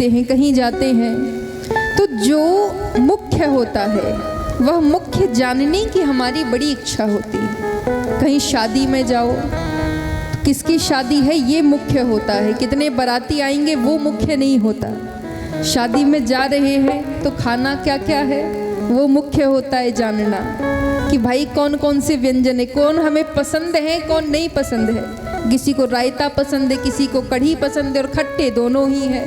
खरीदते हैं, कहीं जाते हैं, तो जो मुख्य होता है वह मुख्य जानने की हमारी बड़ी इच्छा होती है। कहीं शादी में जाओ, किसकी शादी है ये मुख्य होता है, कितने बाराती आएंगे वो मुख्य नहीं होता। शादी में जा रहे हैं तो खाना क्या क्या है वो मुख्य होता है जानना, कि भाई कौन कौन से व्यंजन है, कौन हमें पसंद है कौन नहीं पसंद है। किसी को रायता पसंद है, किसी को कढ़ी पसंद है, और खट्टे दोनों ही है।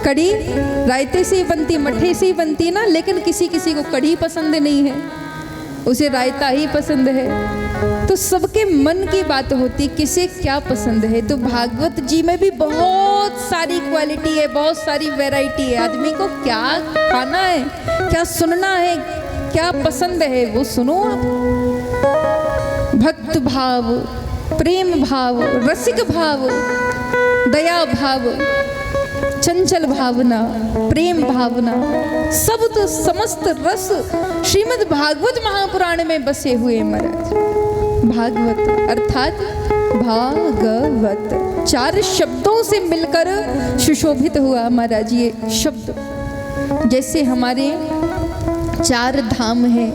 कढ़ी रायते से ही बनती, मट्ठे से ही बनती है ना, लेकिन किसी किसी को कढ़ी पसंद नहीं है, उसे रायता ही पसंद है। तो सबके मन की बात होती, किसे क्या पसंद है। तो भागवत जी में भी बहुत सारी क्वालिटी है, बहुत सारी वैरायटी है। आदमी को क्या खाना है, क्या सुनना है, क्या पसंद है वो सुनो आप। भक्त भाव, प्रेम भाव, रसिक भाव, दया भाव, चंचल भावना, प्रेम भावना, सब तो समस्त रस श्रीमद् भागवत महापुराण में बसे हुए महाराज। भागवत अर्थात भागवत 4 शब्दों से मिलकर सुशोभित हुआ महाराज ये शब्द। जैसे हमारे 4 धाम हैं,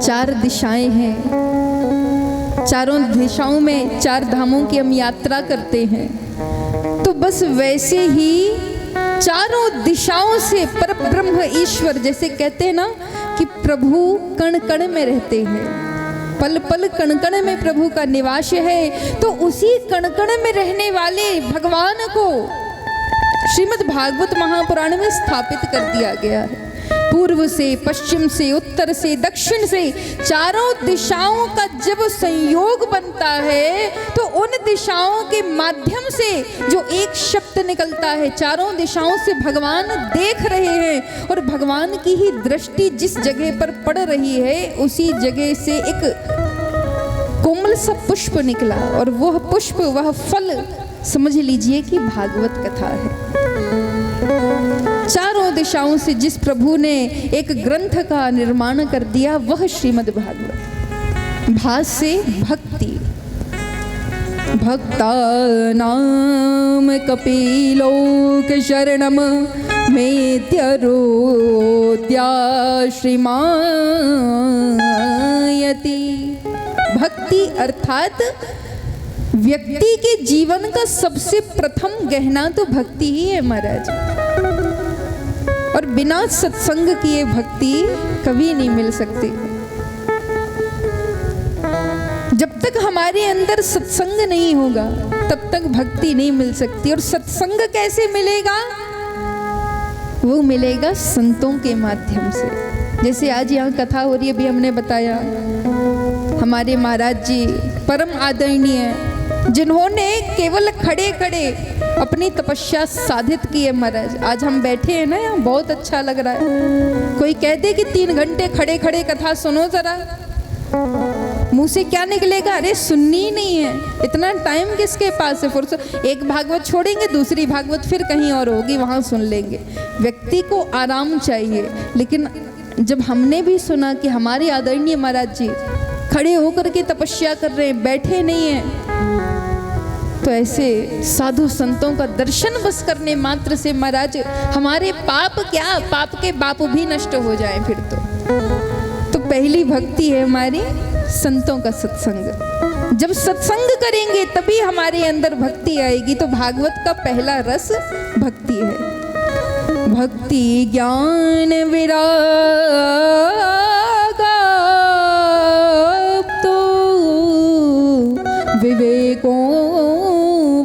4 दिशाएं हैं, चारों दिशाओं में 4 धामों की हम यात्रा करते हैं, तो बस वैसे ही चारों दिशाओं से परब्रह्म ईश्वर, जैसे कहते हैं ना कि प्रभु कण कण में रहते हैं, पल पल कण कण में प्रभु का निवास है। तो उसी कण कण में रहने वाले भगवान को श्रीमद् भागवत महापुराण में स्थापित कर दिया गया है। पूर्व से, पश्चिम से, उत्तर से, दक्षिण से, चारों दिशाओं का जब संयोग बनता है तो उन दिशाओं के माध्यम से जो एक शब्द निकलता है, चारों दिशाओं से भगवान देख रहे हैं, और भगवान की ही दृष्टि जिस जगह पर पड़ रही है उसी जगह से एक कोमल सा पुष्प निकला, और वह पुष्प, वह फल समझ लीजिए कि भागवत कथा है। चारों दिशाओं से जिस प्रभु ने एक ग्रंथ का निर्माण कर दिया वह श्रीमद् भागवत। भास से भक्ति, भक्तानां कपिलोक शरणम मेत्यरोद्या श्रीमायति। भक्ति अर्थात व्यक्ति के जीवन का सबसे प्रथम गहना तो भक्ति ही है महाराज, और बिना सत्संग किए भक्ति कभी नहीं मिल सकती। जब तक हमारे अंदर सत्संग नहीं होगा तब तक भक्ति नहीं मिल सकती। और सत्संग कैसे मिलेगा? वो मिलेगा संतों के माध्यम से। जैसे आज यहाँ कथा हो रही है, अभी हमने बताया हमारे महाराज जी परम आदरणीय, जिन्होंने केवल खड़े खड़े अपनी तपस्या साधित की है महाराज। आज हम बैठे हैं ना यहाँ, बहुत अच्छा लग रहा है। कोई कह दे कि 3 घंटे खड़े खड़े कथा सुनो जरा, मुंह से क्या निकलेगा? अरे सुननी ही नहीं है, इतना टाइम किसके पास है फुर्सत। एक भागवत छोड़ेंगे, दूसरी भागवत फिर कहीं और होगी, वहाँ सुन लेंगे। व्यक्ति को आराम चाहिए। लेकिन जब हमने भी सुना कि हमारे आदरणीय महाराज जी खड़े होकर के तपस्या कर रहे हैं, बैठे नहीं हैं, तो ऐसे साधु संतों का दर्शन बस करने मात्र से महाराज हमारे पाप क्या, पाप के बाप भी नष्ट हो जाएं फिर तो पहली भक्ति है हमारी संतों का सत्संग। जब सत्संग करेंगे तभी हमारे अंदर भक्ति आएगी। तो भागवत का पहला रस भक्ति है। भक्ति ज्ञान विराग तो विवेको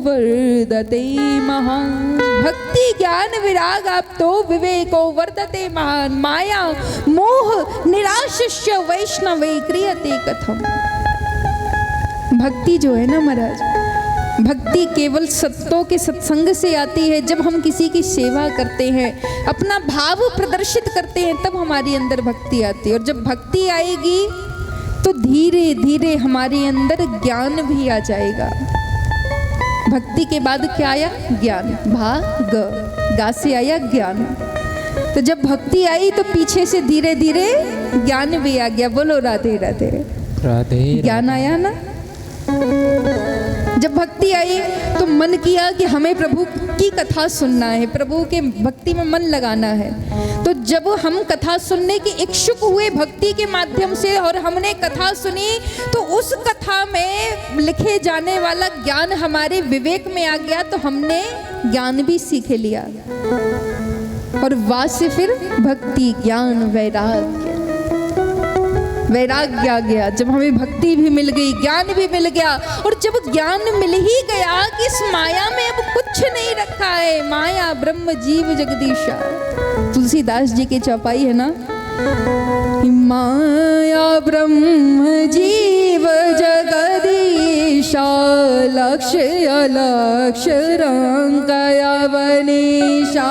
वर्धते महान। भक्ति ज्ञान विराग आप तो विवेको वर्धते महान। माया मोह निराश्य वैष्णवे क्रियते कथम। भक्ति जो है ना महाराज, भक्ति केवल सत्तों के सत्संग से आती है। जब हम किसी की सेवा करते हैं, अपना भाव प्रदर्शित करते हैं, तब हमारे अंदर भक्ति आती है। और जब भक्ति आएगी तो धीरे धीरे हमारे अंदर ज्ञान भी आ जाएगा। भक्ति के बाद क्या आया? ज्ञान। भाग गा से आया ज्ञान। तो जब भक्ति आई तो पीछे से धीरे धीरे ज्ञान भी आ गया। बोलो राधे राधे। राधे ज्ञान आया ना। जब भक्ति आई तो मन किया कि हमें प्रभु की कथा सुनना है, प्रभु के भक्ति में मन लगाना है। तो जब हम कथा सुनने के इच्छुक हुए भक्ति के माध्यम से और हमने कथा सुनी, तो उस कथा में लिखे जाने वाला ज्ञान हमारे विवेक में आ गया, तो हमने ज्ञान भी सीख लिया। और वहाँ से फिर भक्ति, ज्ञान, वैराग्य आ गया। जब हमें भक्ति भी मिल गई, ज्ञान भी मिल गया, और जब ज्ञान मिल ही गया कि इस माया में अब कुछ नहीं रखा है, माया ब्रह्म जीव जगदीशा। तुलसीदास जी की चौपाई है ना, माया ब्रह्म जीव जगदीशा, लक्ष्य अलक्ष्य रंग अवनीशा,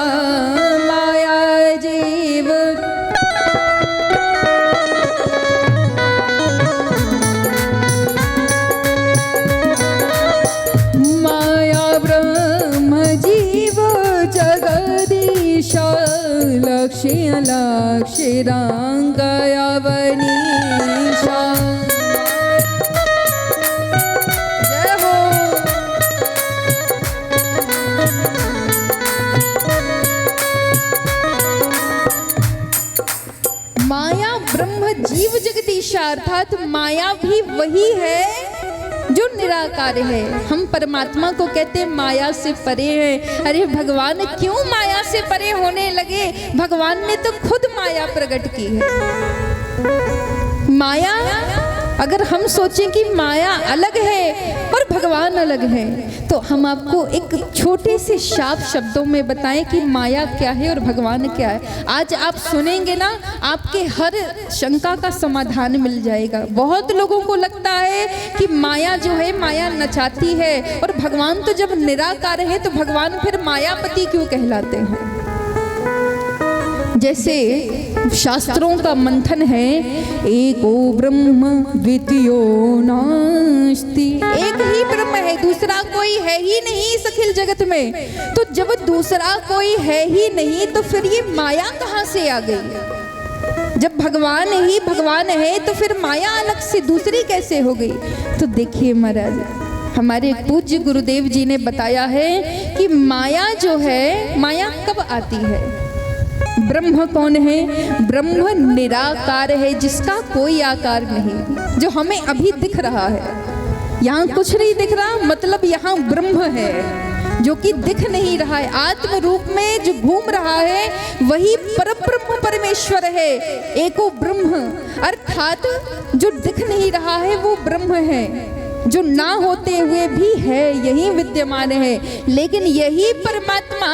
माया जीव लक्ष्य लक्ष्य रंग अवनीशा। जय हो। माया ब्रह्म जीव जगदीशा, अर्थात माया भी वही है जो निराकार है। हम परमात्मा को कहते हैं माया से परे है। अरे भगवान क्यों माया से परे होने लगे? भगवान ने तो खुद माया प्रकट की है। माया, अगर हम सोचें कि माया अलग है और भगवान अलग है, तो हम आपको एक छोटे से शाप शब्दों में बताएं कि माया क्या है और भगवान क्या है। आज आप सुनेंगे ना, आपके हर शंका का समाधान मिल जाएगा। बहुत लोगों को लगता है कि माया जो है, माया नचाती है, और भगवान तो जब निराकार है तो भगवान फिर मायापति क्यों कहलाते हैं? जैसे शास्त्रों का मंथन है, एको ब्रह्म द्वितीयो नास्ति, एक ही ब्रह्म है, दूसरा कोई है ही नहीं इस अखिल जगत में। तो जब दूसरा कोई है ही नहीं, तो फिर ये माया कहाँ से आ गई? जब भगवान ही भगवान है तो फिर माया अलग से दूसरी कैसे हो गई? तो देखिए महाराज, हमारे पूज्य गुरुदेव जी ने बताया है कि माया जो है, माया कब आती है? ब्रह्म कौन है? ब्रह्म निराकार है, जिसका कोई आकार नहीं, जो हमें अभी दिख रहा है। यहाँ कुछ नहीं दिख रहा, मतलब यहाँ ब्रह्म है जो कि दिख नहीं रहा है। आत्म रूप में जो घूम रहा है वही परब्रह्म परमेश्वर है, एको ब्रह्म। अर्थात जो दिख नहीं रहा है वो ब्रह्म है, जो ना होते हुए भी है, यही विद्यमान है। लेकिन यही परमात्मा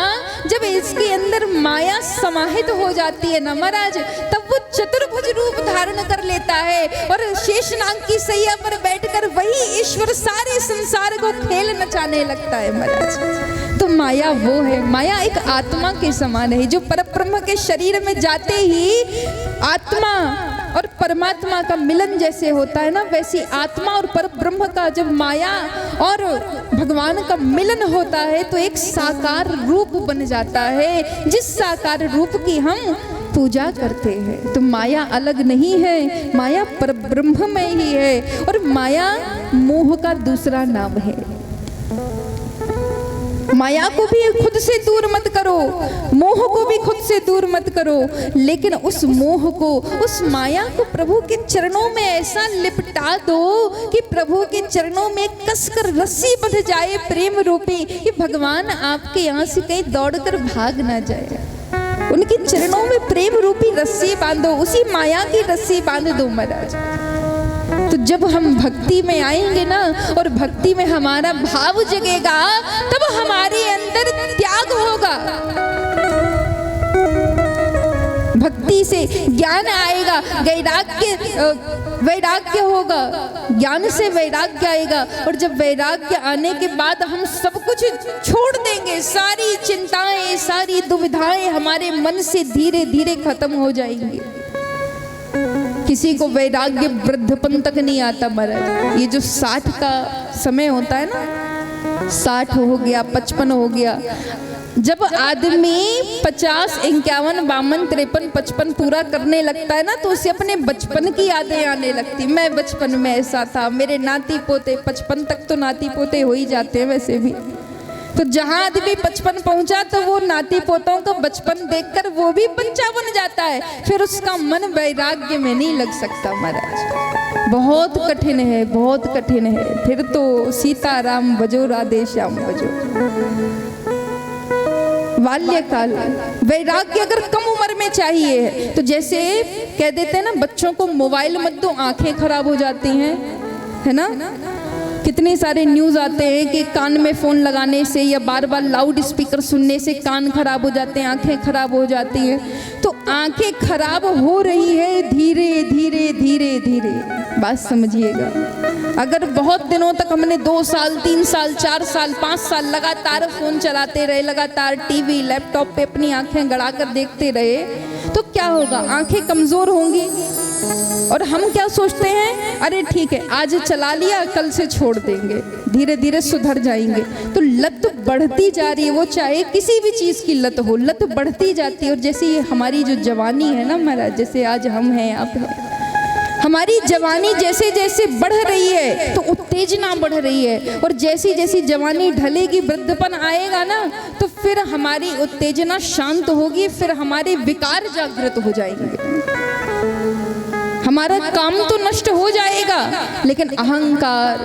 जब इसके अंदर माया समाहित हो जाती है ना महाराज, तब वो चतुर्भुज रूप धारण कर लेता है, और शेषनाग की सैया पर बैठकर वही ईश्वर सारे संसार को खेल नचाने लगता है महाराज। तो माया वो है, माया एक आत्मा के समान है, जो परब्रह्म के शरीर में जाते ही आत्मा और परमात्मा का मिलन जैसे होता है ना, वैसे आत्मा और परब्रह्म का जब माया और भगवान का मिलन होता है तो एक साकार रूप बन जाता है, जिस साकार रूप की हम पूजा करते हैं। तो माया अलग नहीं है, माया परब्रह्म में ही है, और माया मोह का दूसरा नाम है। माया को भी खुद से दूर मत करो, मोह को भी खुद से दूर मत करो, लेकिन उस मोह को, उस माया को प्रभु के चरणों में ऐसा लिपटा दो कि प्रभु के चरणों में कसकर रस्सी बंध जाए प्रेम रूपी, कि भगवान आपके यहाँ से कहीं दौड़कर भाग ना जाए। उनके चरणों में प्रेम रूपी रस्सी बांधो, उसी माया की रस्सी बांध दो महाराज। तो जब हम भक्ति में आएंगे ना, और भक्ति में हमारा भाव जगेगा, तब हमारे अंदर त्याग होगा। भक्ति से ज्ञान आएगा, वैराग्य होगा, ज्ञान से वैराग्य आएगा, और जब वैराग्य आने के बाद हम सब कुछ छोड़ देंगे, सारी चिंताएं, सारी दुविधाएं हमारे मन से धीरे धीरे खत्म हो जाएंगी। किसी को वैराग्य वृद्धपन तक नहीं आता महाराज। ये जो 60 का समय होता है ना, 60 हो गया, 55 हो गया, जब आदमी 50, 51, 52, 53, 55 पूरा करने लगता है ना, तो उसे अपने बचपन की यादें आने लगती। मैं बचपन में ऐसा था, मेरे नाती पोते, 55 तक तो नाती पोते हो ही जाते हैं वैसे भी। तो जहाँ आदमी 55 पहुंचा तो वो नाती पोतों का बचपन देखकर वो भी बच्चा बन जाता है। फिर उसका मन वैराग्य में नहीं लग सकता महाराज, बहुत कठिन है, बहुत कठिन है। फिर तो सीताराम बजो, राधे श्याम बजो। बाल्यकाल वैराग्य अगर कम उम्र में चाहिए तो जैसे कह देते हैं ना, बच्चों को मोबाइल मत दो, आंखें खराब हो जाती हैं, है ना। कितने सारे न्यूज़ आते हैं कि कान में फ़ोन लगाने से या बार बार लाउड स्पीकर सुनने से कान खराब हो जाते हैं, आंखें खराब हो जाती हैं। तो आंखें खराब हो रही है धीरे धीरे धीरे धीरे, बात समझिएगा। अगर बहुत दिनों तक हमने 2 साल, 3 साल, 4 साल, 5 साल लगातार फ़ोन चलाते रहे, लगातार टीवी लैपटॉप पे अपनी आंखें गड़ा कर देखते रहे, तो क्या होगा? आंखें कमज़ोर होंगी। और हम क्या सोचते हैं, अरे ठीक है आज चला लिया, कल से छोड़ देंगे, धीरे धीरे सुधर जाएंगे। तो लत बढ़ती जा रही है, वो चाहे किसी भी चीज़ की लत हो, लत बढ़ती जाती है। और जैसे ये हमारी जो जवानी है ना महाराज, जैसे आज हम हैं, आप हैं, हमारी जवानी जैसे जैसे बढ़ रही है तो उत्तेजना बढ़ रही है। और जैसी जैसी जवानी ढलेगी, वृद्धपन आएगा ना, तो फिर हमारी उत्तेजना शांत होगी, फिर हमारे विकार जागृत हो जाएंगे। हमारा काम तो नष्ट हो जाएगा, लेकिन अहंकार,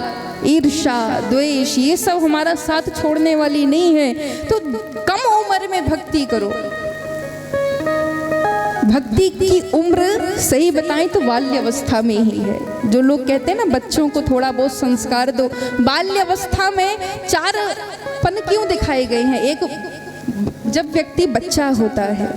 ईर्ष्या, द्वेष, ये सब हमारा साथ छोड़ने वाली नहीं है। तो कम उम्र में भक्ति करो। भक्ति की उम्र सही बताएं तो बाल्यावस्था में ही है। जो लोग कहते हैं ना बच्चों को थोड़ा बहुत संस्कार दो, बाल्यावस्था में 4 पन क्यों दिखाए गए हैं? एक जब व्यक्ति बच्चा होता है,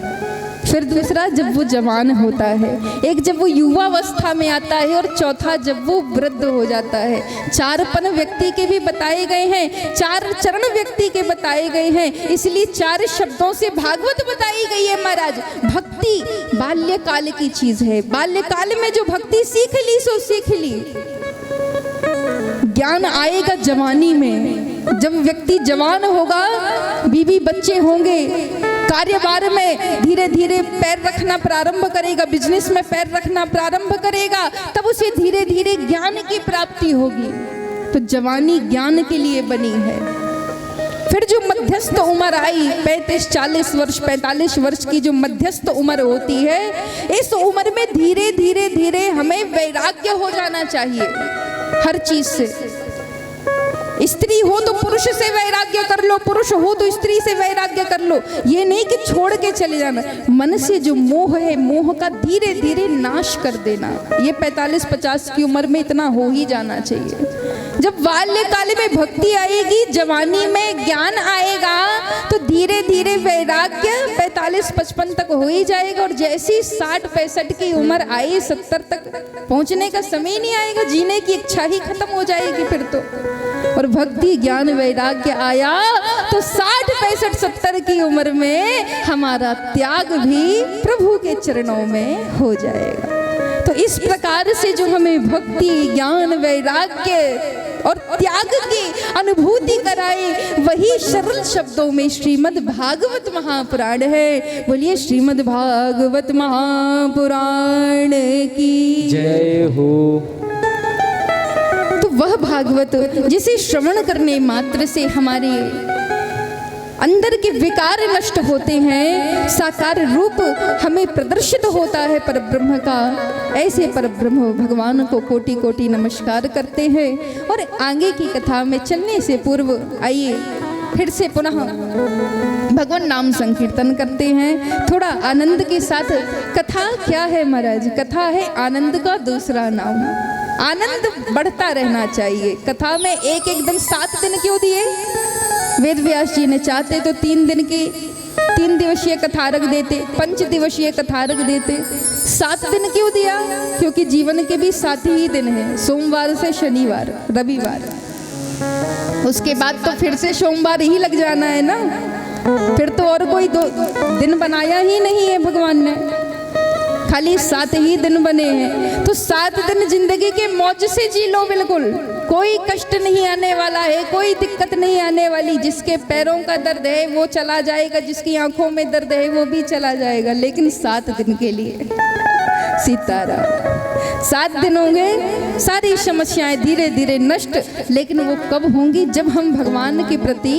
फिर दूसरा जब वो जवान होता है, एक जब वो युवावस्था में आता है, और चौथा जब वो वृद्ध हो जाता है। 4 पन व्यक्ति के भी बताए गए हैं, 4 चरण व्यक्ति के बताए गए हैं, इसलिए 4 शब्दों से भागवत बताई गई है महाराज। भक्ति बाल्यकाल की चीज है। बाल्यकाल में जो भक्ति सीख ली सो सीख ली, ज्ञान आएगा जवानी में। जब व्यक्ति जवान होगा, बीवी बच्चे होंगे, कार्यभार में धीरे धीरे पैर रखना प्रारंभ करेगा, बिजनेस में पैर रखना प्रारंभ करेगा, तब उसे धीरे धीरे ज्ञान की प्राप्ति होगी। तो जवानी ज्ञान के लिए बनी है। फिर जो मध्यस्थ उम्र आई, 35, 40 वर्ष, 45 वर्ष की जो मध्यस्थ उम्र होती है, इस उम्र में धीरे धीरे धीरे हमें वैराग्य हो जाना चाहिए हर चीज से। स्त्री हो तो पुरुष से वैराग्य कर लो, पुरुष हो तो स्त्री से वैराग्य कर लो। ये नहीं कि छोड़ के चले जाना। मन से जो मोह है, मोह का धीरे धीरे नाश कर देना। ये 45-50 की उम्र में इतना हो ही जाना चाहिए। जब बाल्यकाल में भक्ति आएगी, जवानी में ज्ञान आएगा, तो धीरे धीरे वैराग्य 45-55 तक हो ही जाएगा। और जैसी 60-65 की उम्र आई, 70 तक पहुंचने का समय नहीं आएगा, जीने की इच्छा ही खत्म हो जाएगी फिर तो। और भक्ति ज्ञान वैराग्य आया तो 60-65-70 की उम्र में हमारा त्याग भी प्रभु के चरणों में हो जाएगा। तो इस प्रकार से जो हमें भक्ति, ज्ञान, वैराग्य और त्याग की अनुभूति कराए, वही सरल शब्दों में श्रीमद् भागवत महापुराण है। बोलिए श्रीमद् भागवत महापुराण की जय हो। तो वह भागवत जिसे श्रवण करने मात्र से हमारे अंदर के विकार नष्ट होते हैं, साकार रूप हमें प्रदर्शित होता है परब्रह्म का। ऐसे परब्रह्म भगवान को कोटि कोटि नमस्कार करते हैं। और आगे की कथा में चलने से पूर्व आइए फिर से पुनः भगवान नाम संकीर्तन करते हैं थोड़ा आनंद के साथ। कथा क्या है महाराज? कथा है आनंद का दूसरा नाम। आनंद बढ़ता रहना चाहिए। कथा में एक एक दिन 7 दिन क्यों दिए? वेद व्यास जी ने चाहते तो 3 दिवसीय कथा रख देते, 5 दिवसीय कथा रख देते। 7 दिन क्यों दिया? क्योंकि जीवन के भी 7 ही दिन हैं, सोमवार से शनिवार, रविवार। उसके बाद तो फिर से सोमवार ही लग जाना है ना, फिर तो और कोई 2 दिन बनाया ही नहीं है भगवान ने। खाली 7 ही दिन बने हैं, तो 7 दिन जिंदगी के मौज से जी लो। बिल्कुल कोई कष्ट नहीं आने वाला है, कोई दिक्कत नहीं आने वाली। जिसके पैरों का दर्द है वो चला जाएगा, जिसकी आंखों में दर्द है वो भी चला जाएगा, लेकिन 7 दिन के लिए। सीताराम। 7 दिन होंगे, सारी समस्याएं धीरे धीरे नष्ट। लेकिन वो कब होंगी? जब हम भगवान के प्रति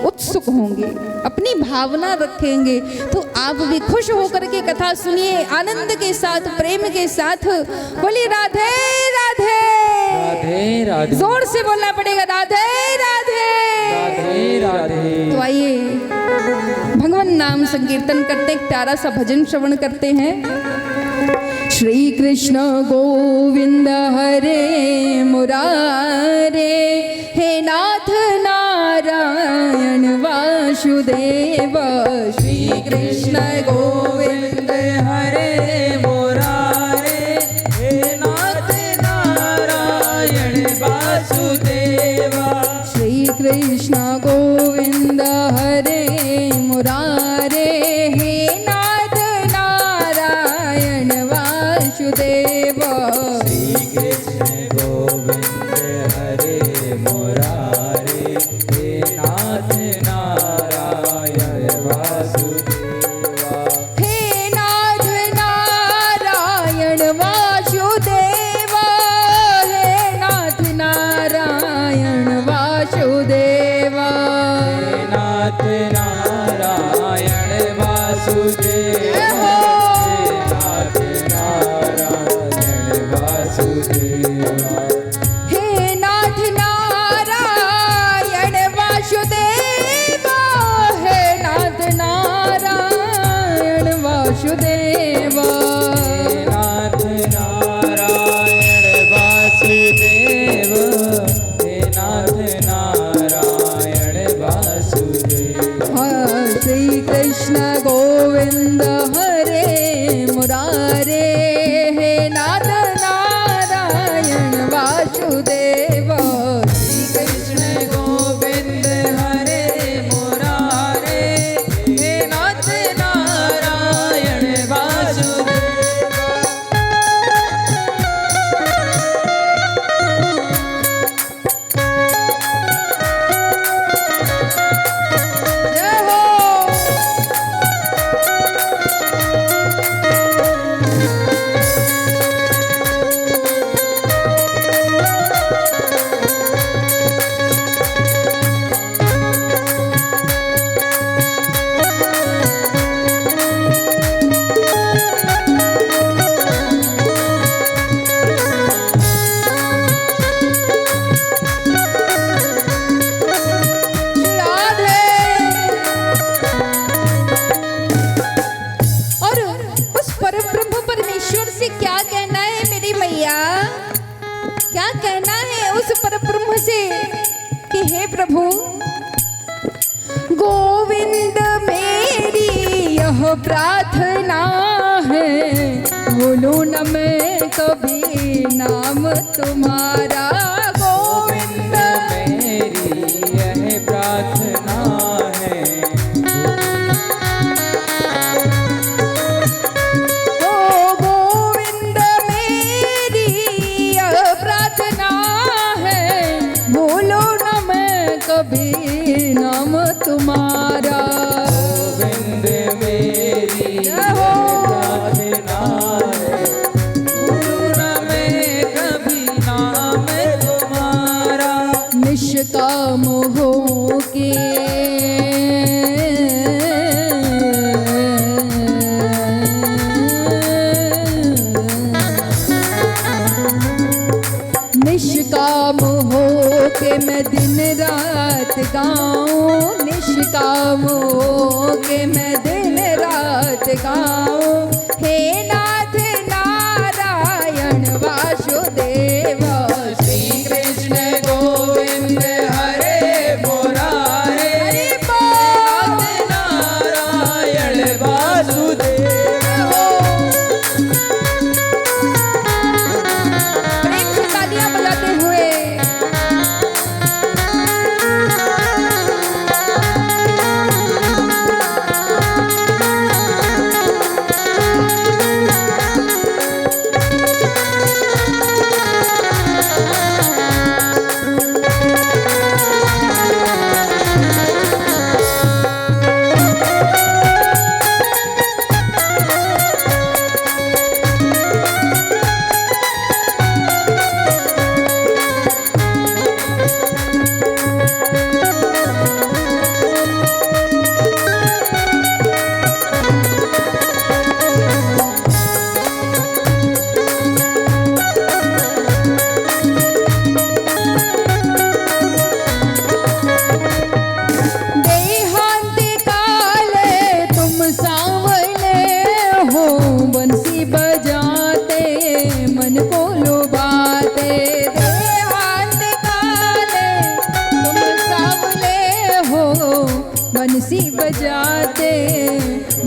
उत्सुक होंगे, अपनी भावना रखेंगे। तो आप भी खुश होकर के कथा सुनिए, आनंद के साथ, प्रेम के साथ। बोलिए राधे राधे राधे राधे। जोर से बोलना पड़ेगा, राधे राधे राधे राधे। तो आइए भगवान नाम संकीर्तन करते, एक प्यारा सा भजन श्रवण करते हैं। श्री कृष्ण गोविंद हरे मुरारे, हे नाथ नारायण वासुदेव। श्री कृष्ण गोविंद हरे मुरारे, हे नाथ नारायण वासुदेवा। श्री कृष्ण गोविंद हरे मुरारे, हे नाथ नारायण वासुदेव। श्री कृष्ण गोविंद हरे मुरारे, हे नाथ नारायण वासुदेवा। हे नाथ नारायण वासुदेवा, हे नाथ नारायण वासुदेवा। हे नाथ नारायण वासुदेवा। हे नाथ नारायण वासुदेवा, हे नाथ नारायण वासुदेवा। नाथ नारायण वासुदेव, हे नाथ नारायण वासुदेव। श्री कृष्ण गोविंद हरे मुरारे, हे नाथ नारायण वासुदेव। श्री कृष्ण गोविंद हरे मुरारे, हे नाथ नारायण वासुदेव। जय हो। राधे। और उस परम ब्रह्म परमेश्वर से क्या कहना है मेरी मैया? क्या कहना है उस परम ब्रह्म से कि हे प्रभु, गोविंद मेरी यह प्रार्थना है, भूलूं न मैं कभी नाम तुम्हारा। गोविंद मेरी यह प्रार्थना है, ओ गोविंद मेरी यह प्रार्थना है, भूलो न मैं कभी नाम तुम्हारा। गोविंद मेरी जय हो। प्रार्थना है, भूलूं न मैं कभी नाम तुम्हारा। निष्काम हो के निष्काम हो के मैं दिन रात गाऊं, निष्काम हो के मैं दिन रात गाऊं। हे नाथ नारायण वासुदेव। श्री कृष्ण गोविंद हरे मुरारे, हरि बोल। नाथ नारायण वासुदेव। प्रेम से तालियां बजाते हुए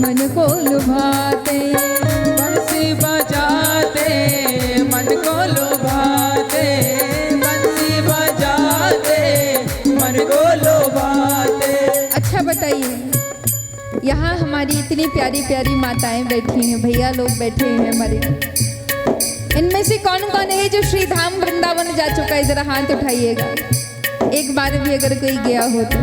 मन को लुभाते। बंसी बजाते मन को लुभाते, बंसी बजाते मन को लुभाते। अच्छा बताइए, यहाँ हमारी इतनी प्यारी प्यारी माताएं बैठी हैं, भैया लोग बैठे हैं हमारे, इनमें से कौन कौन है जो श्री धाम वृंदावन जा चुका है? जरा हाथ उठाइएगा, एक बार भी अगर कोई गया हो तो।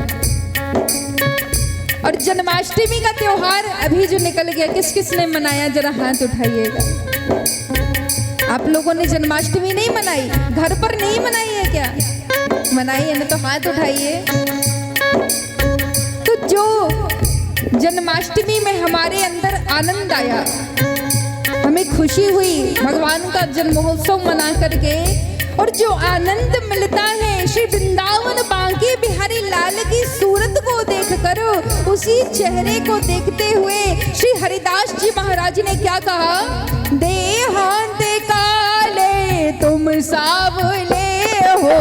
और जन्माष्टमी का त्योहार अभी जो निकल गया, किस किस ने मनाया? जरा हाथ उठाइएगा। आप लोगों ने जन्माष्टमी नहीं मनाई? घर पर नहीं मनाई है क्या? मनाई है ना, तो हाथ उठाइए। तो जो जन्माष्टमी में हमारे अंदर आनंद आया, हमें खुशी हुई भगवान का जन्म महोत्सव मना करके, और जो आनंद मिलता है श्री वृंदावन बांके बिहारी लाल की सूरत को देखकर, उसी चेहरे को देखते हुए श्री हरिदास जी महाराज ने क्या कहा? देहांत काले तुम सावले हो,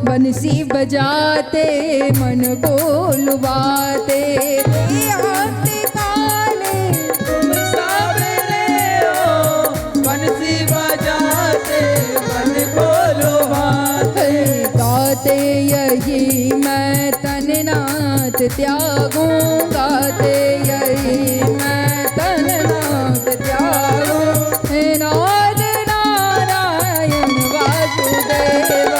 बंसी बजाते मन को लुभाते। देहांत काले तुम सावले हो, बंसी बजाते मन को लुभाते। गाते यही मैं तननाथ त्यागूं, गाते यही मैं तननाथ त्यागूं। हे नाथ नारायण वासुदेव,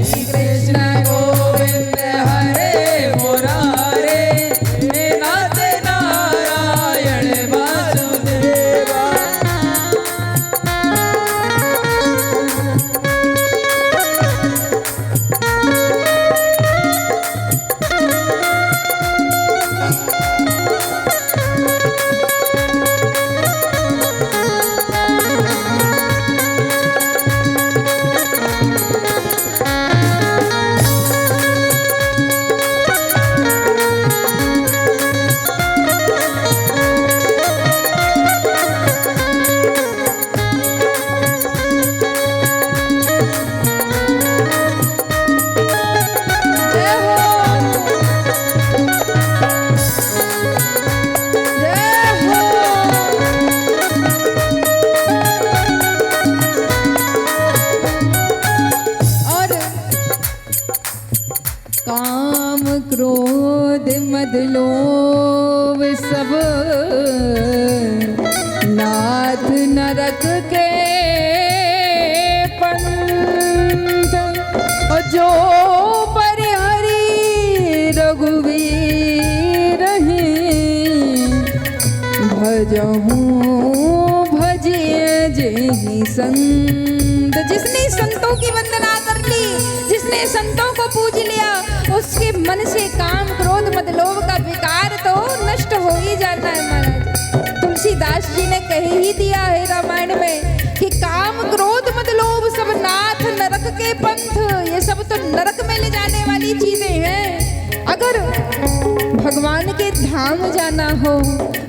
श्री कृष्ण गोविंद हरे मुरारे, हे नाथ नारायण वासुदेवा। जय हो, जय हो। और काम क्रोध मद लोभ सब नाथ नरक के पंथ, और जो पर हरि रघुवीर हैं, भजहूँ भजिए जेहि संत। जिसने संतों की वंदना कर ली, जिसने संतों को पूज लिया, उसके मन से काम क्रोध मद लोभ का विकार तो नष्ट हो ही जाता है महाराज। तुलसीदास जी ने कह ही दिया है रामायण में कि काम क्रोध मद लोभ सब नाथ नरक के पंथ, ये सब तो नरक में ले जाने वाली चीजें हैं। अगर भगवान के धाम जाना हो,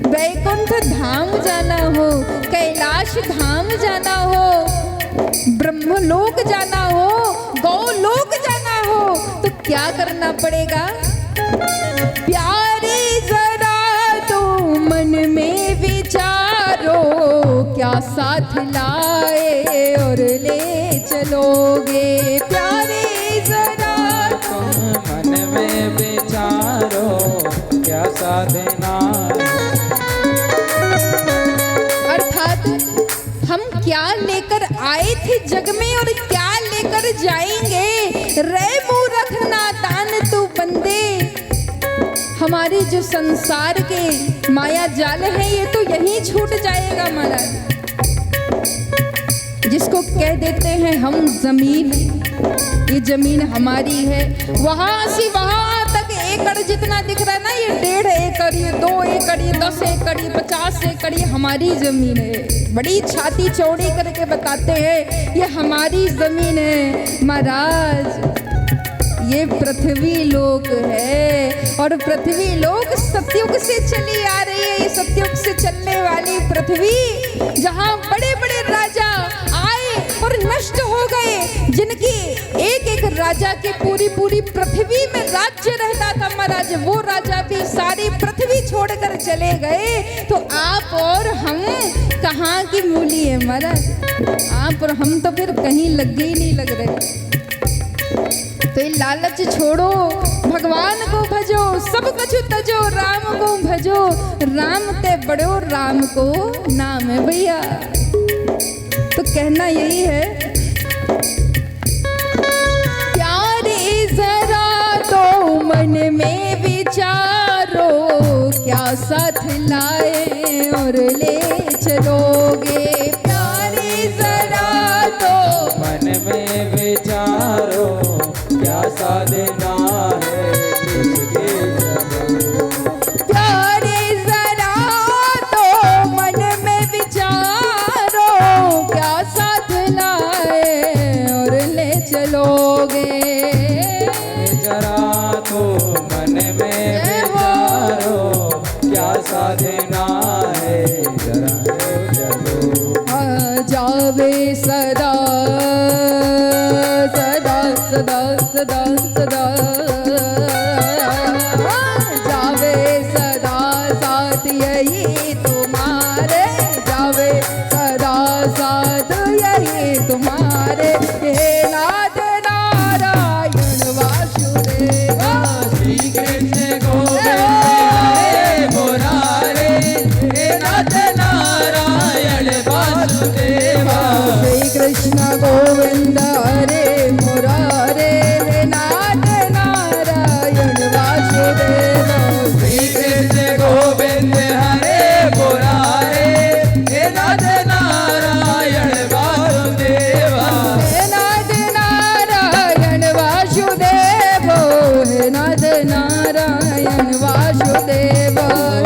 वैकुंठ धाम जाना हो, कैलाश धाम जाना हो, ब्रह्मलोक जाना हो, गौलोक जाना हो, तो क्या करना पड़ेगा? प्यारे जरा तो मन में विचारो, क्या साथ लाए और ले चलोगे? प्यारे जरा तुम मन में विचारो, क्या साधना। अर्थात हम क्या लेकर आए थे जग में और क्या लेकर जाएंगे? रे मूर्ख नादान तू बंदे, हमारे जो संसार के माया जाल है ये तो यहीं छूट जाएगा महाराज। जिसको कह देते हैं हम जमीन, ये जमीन हमारी है, वहां से वहां तक एकड़ जितना दिख रहा है ना, ये 1.5 एकड़, ये 2 एकड़, ये 10 एकड़, ये 50 एकड़, ये हमारी जमीन है। बड़ी छाती चौड़ी करके बताते हैं ये हमारी जमीन है महाराज। ये पृथ्वी लोक है और पृथ्वी लोक सतयुग से चली आ रही है। ये सतयुग से चलने वाली पृथ्वी जहाँ बड़े बड़े राजा आए और नष्ट हो गए, जिनकी एक एक राजा के पूरी पूरी पृथ्वी में राज्य रहता था महाराज, वो राजा भी सारी पृथ्वी छोड़कर चले गए, तो आप और हम कहाँ की मूली है महाराज। आप और हम तो फिर कहीं लगे ही नहीं लग रहे। तो ये लालच छोड़ो, भगवान को भजो, सब कुछ तजो, राम को भजो, राम ते बड़ो राम को नाम है भैया। तो कहना यही है, प्यारे जरा तो मन में विचारो, क्या साथ लाए और ले चलोगे। प्यारे जरा तो मन में विचारो, क्या साधना है तुझके चलो। प्यारे जरा तो मन में विचारो, क्या साथ लाए और ले चलोगे। जरा तो मन में विचारो, क्या साधना है जरा चलो। जावे सदा सदा सदा सदा सदा, जावे सदा साथ यही तुम्हारे, जावे सदा साथ यही तुम्हारे। हे नाथ नारायण वासुदेवा, श्री कृष्ण गोविंद हरे मुरारे, हे नाथ नारायण वासुदेवा। श्री कृष्ण गोविंद हरे मुरारे, हे नाथ नारायण वासुदेवा। श्री कृष्ण गोविंद हरे मुरारे, हे नाथ नारायण वासुदेवा। हे नाथ नारायण वासुदेव, हे नाथ नारायण वासुदेव।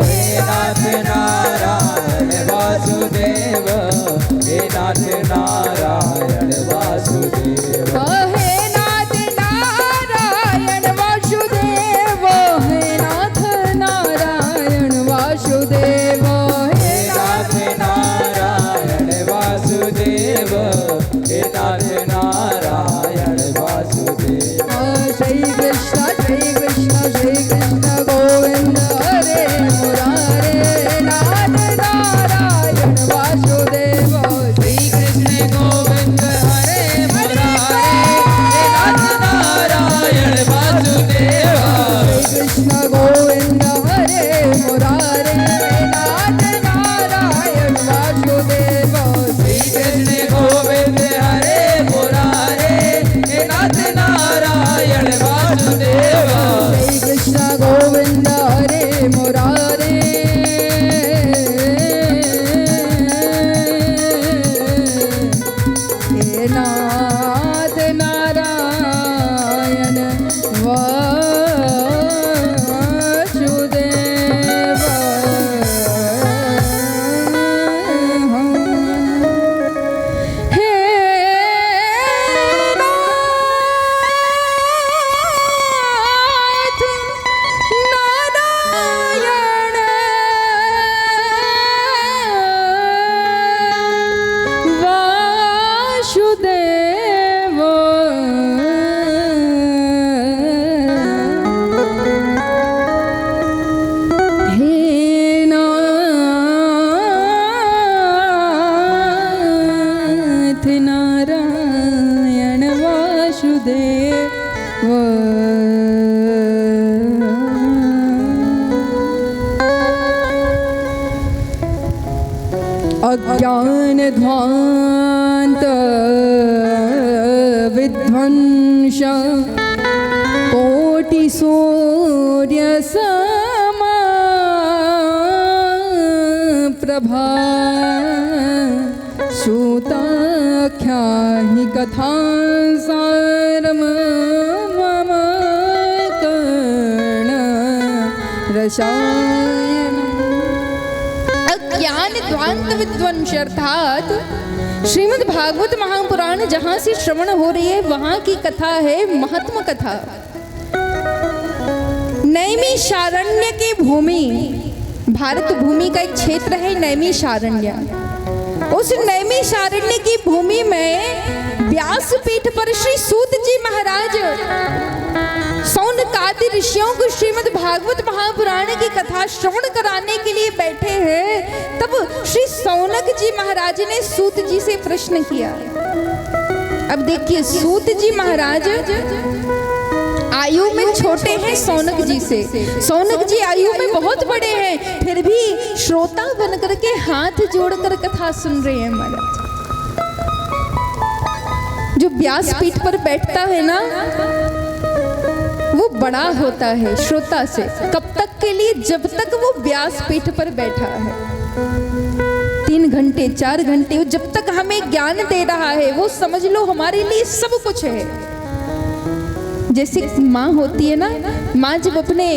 हे नाथ नारायण वासुदेव, हे नाथ नारायण वासुदेव। हे नाथ नारायण वासुदेव, हे नाथ नारायण वासुदेव। हे नाथ नारायण वासुदेव, हे नाथ नारायण वासुदेव। श्री कृष्ण गोविंद हरे मुरारे, नाथ नारायण वासुदेव। श्री कृष्ण गोविंद हरे मुरारे, हे नाथ नारायण वासुदेव। श्री कृष्ण गोविंद हरे मुरारे, नाथ नारायण वासुदेव। श्री कृष्ण गोविंद हरे मुरारे, हे नाथ नारायण वासुदेव। श्री कृष्ण गोविंद हरे मुरारे, हे नाथ नारायण वासुदेव। हे नाथ नारायण वासुदेव। हे नाथ नारायण वासुदेव। अज्ञान ध्वांत विध्वंस, कोटि सूर्य समा प्रभा, सूताख्या हि कथा सारम मम कर्ण रसायनम्। अज्ञान ध्वांत विध्वंस अर्थात श्रीमद् भागवत महापुराण जहाँ से श्रवण हो रही है वहाँ की कथा है महात्म कथा। नैमिषारण्य की भूमि, भारत भूमि का एक क्षेत्र है नैमिषारण्य। उस नैमिषारण्य की भूमि में व्यासपीठ पर श्री सूत जी महाराज सौनकादि ऋषियों को श्रीमद् भागवत महापुराण की कथा श्रवण कराने के लिए बैठे हैं। तब श्री सौनक जी महाराज ने सूत जी से प्रश्न किया। अब देखिए, सूत जी महाराज आयु में छोटे हैं सौनक जी से, सौनक जी आयु में बहुत बड़े हैं, फिर भी श्रोता बनकर के हाथ जोड़कर कथा सुन रहे हैं महाराज। जो व्यासपीठ पर बैठता है ना, वो बड़ा होता है श्रोता से। कब तक के लिए? जब तक वो व्यासपीठ पर बैठा है, 3 घंटे 4 घंटे, जब तक हमें ज्ञान दे रहा है, वो समझ लो हमारे लिए सब कुछ है। जैसे माँ होती है ना, माँ जब अपने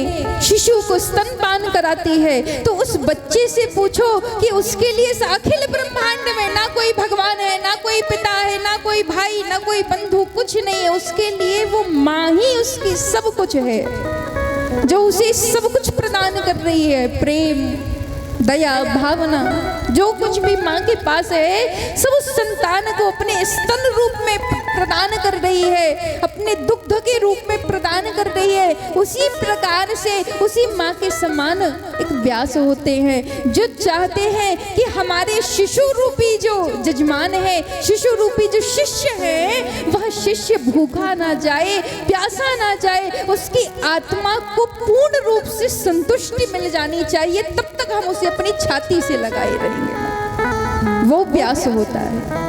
शिशु को स्तनपान कराती है तो उस बच्चे से पूछो कि उसके लिए इस अखिल ब्रह्मांड में ना कोई भगवान है, ना कोई पिता है, ना कोई भाई, ना कोई बंधु, कुछ नहीं है। उसके लिए वो माँ ही उसकी सब कुछ है, जो उसे सब कुछ प्रदान कर रही है। प्रेम, दया, भावना, जो कुछ भी माँ के पास है सब उस संतान को अपने स्तन रूप में प्रदान कर रही है, अपने दुग्ध के रूप में प्रदान कर रही है। उसी प्रकार से उसी माँ के समान एक व्यास होते हैं, जो चाहते हैं कि हमारे शिशु रूपी जो जजमान है, शिशु रूपी जो शिष्य है, वह शिष्य भूखा ना जाए, प्यासा ना जाए, उसकी आत्मा को पूर्ण रूप से संतुष्टि मिल जानी चाहिए। तब तक हम उसे अपनी छाती से लगाए रहेंगे, वो व्यास होता है।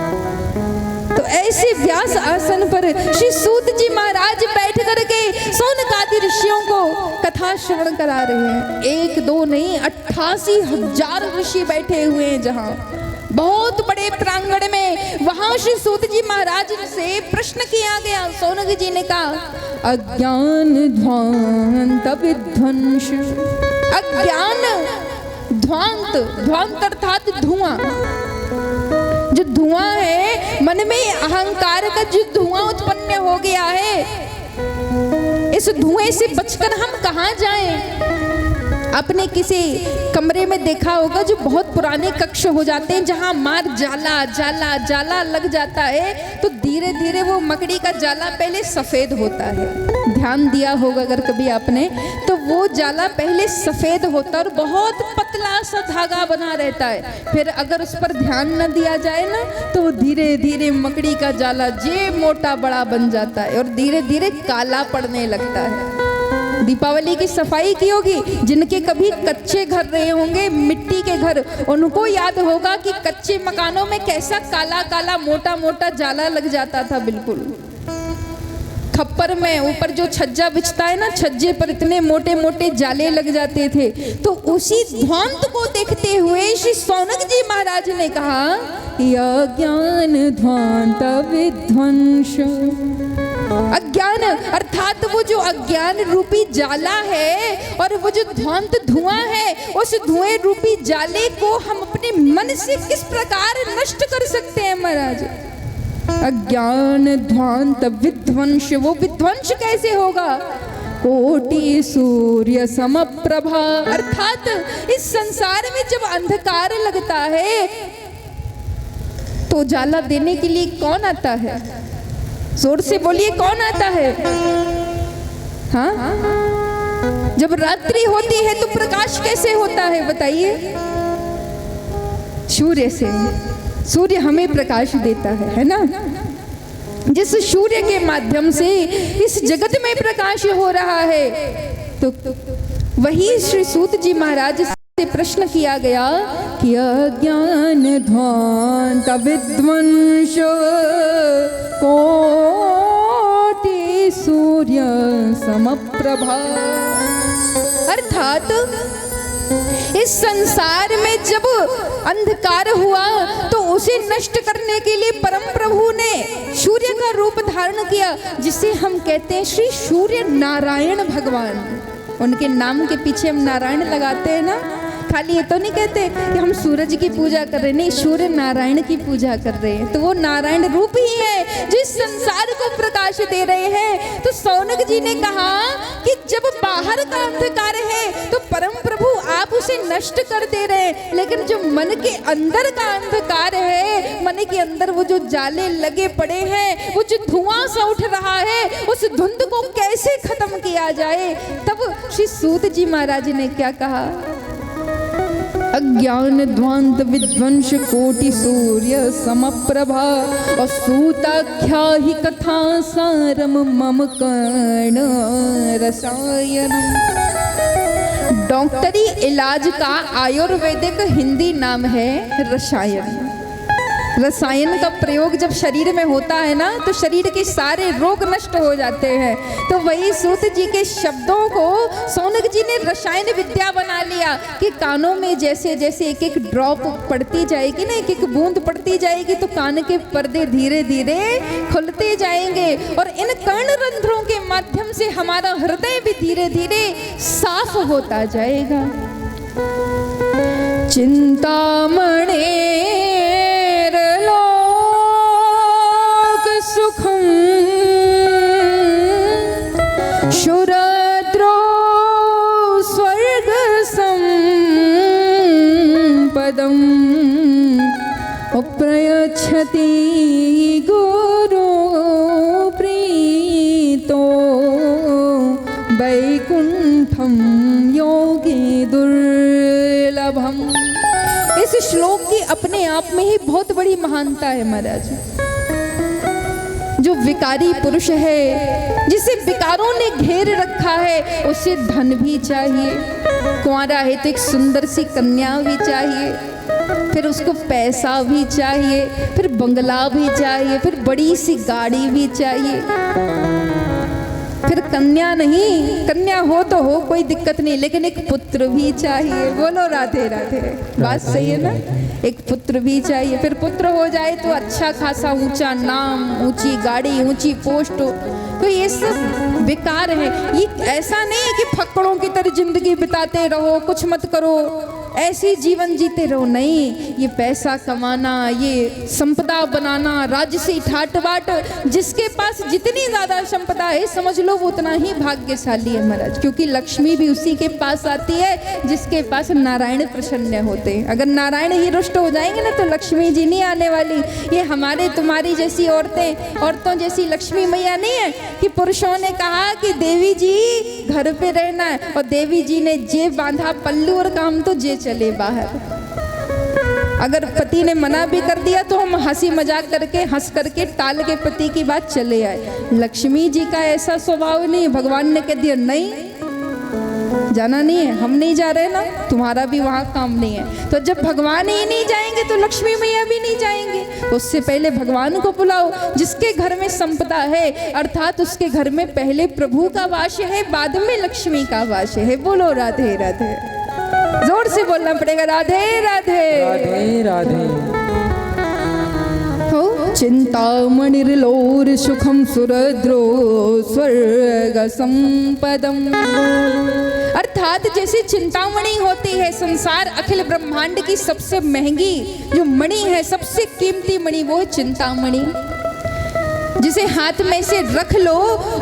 तो ऐसे व्यास आसन पर श्री सूत जी महाराज बैठ करके सौनकादि ऋषियों को कथा श्रवण करा रहे हैं। 1 2 नहीं, 88,000 ऋषि बैठे हुए हैं। जहाँ बहुत बड़े प्रांगण में, वहां श्री सूत जी महाराज से प्रश्न किया गया। सौनक जी ने कहा, अज्ञान ध्वांत विध्वंस। अज्ञान ध्वांत, ध्वांत अर्थात धुआं। जो धुआं है, मन में अहंकार का जो धुआं उत्पन्न हो गया है, इस धुएं से बचकर हम कहाँ जाएं? आपने किसी कमरे में देखा होगा जो बहुत पुराने कक्ष हो जाते हैं, जहाँ मार जाला जाला जाला लग जाता है, तो धीरे धीरे वो मकड़ी का जाला पहले सफ़ेद होता है। ध्यान दिया होगा अगर कभी आपने, तो वो जाला पहले सफ़ेद होता है और बहुत पतला सा धागा बना रहता है। फिर अगर उस पर ध्यान न दिया जाए ना, तो वो धीरे धीरे मकड़ी का जाला जे मोटा बड़ा बन जाता है और धीरे धीरे काला पड़ने लगता है। दीपावली की सफाई की होगी, जिनके कभी कच्चे घर रहे होंगे, मिट्टी के घर, उनको याद होगा कि कच्चे मकानों में कैसा काला काला मोटा मोटा जाला लग जाता था। बिल्कुल खप्पर में ऊपर जो छज्जा बिछता है ना, छज्जे पर इतने मोटे मोटे जाले लग जाते थे। तो उसी ध्वांत को देखते हुए श्री सौनक जी महाराज ने कहा, अज्ञान ध्वांत विध्वंस। अज्ञान अर्थात वो जो अज्ञान रूपी जाला है और वो जो ध्वांत धुआं है, उस धुएं रूपी जाले को हम अपने मन से किस प्रकार नष्ट कर सकते हैं महाराज? अज्ञान ध्वांत विध्वंस। वो विध्वंस कैसे होगा? कोटि सूर्य समप्रभा। अर्थात इस संसार में जब अंधकार लगता है तो जाला देने के लिए कौन आता है? जोर से बोलिए, कौन आता है? हाँ, जब रात्रि होती है तो प्रकाश कैसे होता है बताइए? सूर्य से। सूर्य हमें प्रकाश देता है ना? जिस सूर्य के माध्यम से इस जगत में प्रकाश हो रहा है, तो वही श्री सूत जी महाराज से प्रश्न किया गया कि अज्ञान ध्वांत विध्वंस कोटि सूर्य समप्रभा। अर्थात इस संसार में जब अंधकार हुआ तो उसे नष्ट करने के लिए परम प्रभु ने सूर्य का रूप धारण किया, जिसे हम कहते हैं श्री सूर्य नारायण भगवान। उनके नाम के पीछे हम नारायण लगाते हैं ना, खाली ये तो नहीं कहते कि हम सूरज की पूजा कर रहे हैं, नहीं, सूर्य नारायण की पूजा कर रहे हैं। तो वो नारायण रूप ही है जो इस संसार को प्रकाश दे रहे हैं। तो शौनक जी ने कहा कि जब बाहर का अंधकार है तो परम प्रभु आप उसे नष्ट कर दे रहे हैं, लेकिन जो मन के अंदर का अंधकार है, मन के अंदर वो जो जाले लगे पड़े हैं, वो जो धुआं सा उठ रहा है, उस धुंध को कैसे खत्म किया जाए। तब श्री सूत जी महाराज ने क्या कहा, अज्ञान ध्वांत विध्वंस कोटि सूर्य समप्रभा और सूताख्या ही कथा सारम मम कर्ण रसायनम। डॉक्टरी इलाज का आयुर्वेदिक हिंदी नाम है रसायन। रसायन का प्रयोग जब शरीर में होता है ना, तो शरीर के सारे रोग नष्ट हो जाते हैं। तो वही सूत जी के शब्दों को शौनक जी ने रसायन विद्या बना लिया कि कानों में जैसे जैसे एक एक ड्रॉप पड़ती जाएगी ना, एक एक बूंद पड़ती जाएगी, तो कान के पर्दे धीरे धीरे खुलते जाएंगे और इन कर्ण रंध्रों के माध्यम से हमारा हृदय भी धीरे धीरे साफ होता जाएगा। चिंतामणि सुखम शुरद्रो स्वर्ग संपदम प्रयच्छति गुरु प्रीतो वैकुंठम योगी दुर्लभम। इस श्लोक की अपने आप में ही बहुत बड़ी महानता है महाराज। जो विकारी पुरुष है, जिसे विकारों ने घेर रखा है, उसे धन भी चाहिए, कुंवारा है तो एक सुंदर सी कन्या भी चाहिए, फिर उसको पैसा भी चाहिए, फिर बंगला भी चाहिए, फिर बड़ी सी गाड़ी भी चाहिए, फिर कन्या नहीं, कन्या हो तो हो कोई दिक्कत नहीं, लेकिन एक पुत्र भी चाहिए। बोलो राधे राधे, बात सही है ना, एक पुत्र भी चाहिए। फिर पुत्र हो जाए तो अच्छा खासा ऊंचा नाम, ऊंची गाड़ी, ऊंची पोस्ट हो। तो ये सब बेकार है। ये ऐसा नहीं है कि फक्कड़ों की तरह जिंदगी बिताते रहो, कुछ मत करो, ऐसी जीवन जीते रहो, नहीं। ये पैसा कमाना, ये संपदा बनाना, राजसी ठाट बाट, जिसके पास जितनी ज्यादा संपदा है समझ लो वो उतना ही भाग्यशाली है महाराज, क्योंकि लक्ष्मी भी उसी के पास आती है जिसके पास नारायण प्रसन्न होते हैं। अगर नारायण ही रुष्ट हो जाएंगे ना तो लक्ष्मी जी नहीं आने वाली। ये हमारे तुम्हारी जैसी औरतों जैसी लक्ष्मी मैया नहीं है कि पुरुषों ने कहा कि देवी जी घर पे रहना है और देवी जी ने जेब बांधा पल्लू और काम तो जे चले बाहर। अगर पति ने मना भी कर दिया तो हम हंसी मजाक करके हंस करके टाल के पति की बात चले आए। लक्ष्मी जी का ऐसा स्वभाव नहीं। भगवान ने कह दिया नहीं जाना नहीं है, हम नहीं जा रहे ना, तुम्हारा भी वहाँ काम नहीं है। तो जब भगवान ही नहीं जाएंगे तो लक्ष्मी मैया भी नहीं जाएंगे। उससे पहले भगवान को बुलाओ। जिसके घर में संपदा है अर्थात उसके घर में पहले प्रभु का वास है, बाद में लक्ष्मी का वास है। बोलो राधे राधे, जोर से बोलना पड़ेगा राधे राधे राधे राधे। हो चिंतामणिर्लोर सुखम सुरद्रो स्वर्ग संपदम। अर्थात जैसे चिंतामणि होती है, संसार अखिल ब्रह्मांड की सबसे महंगी जो मणि है, सबसे कीमती मणि, वो है चिंतामणि, जिसे हाथ में से रख लो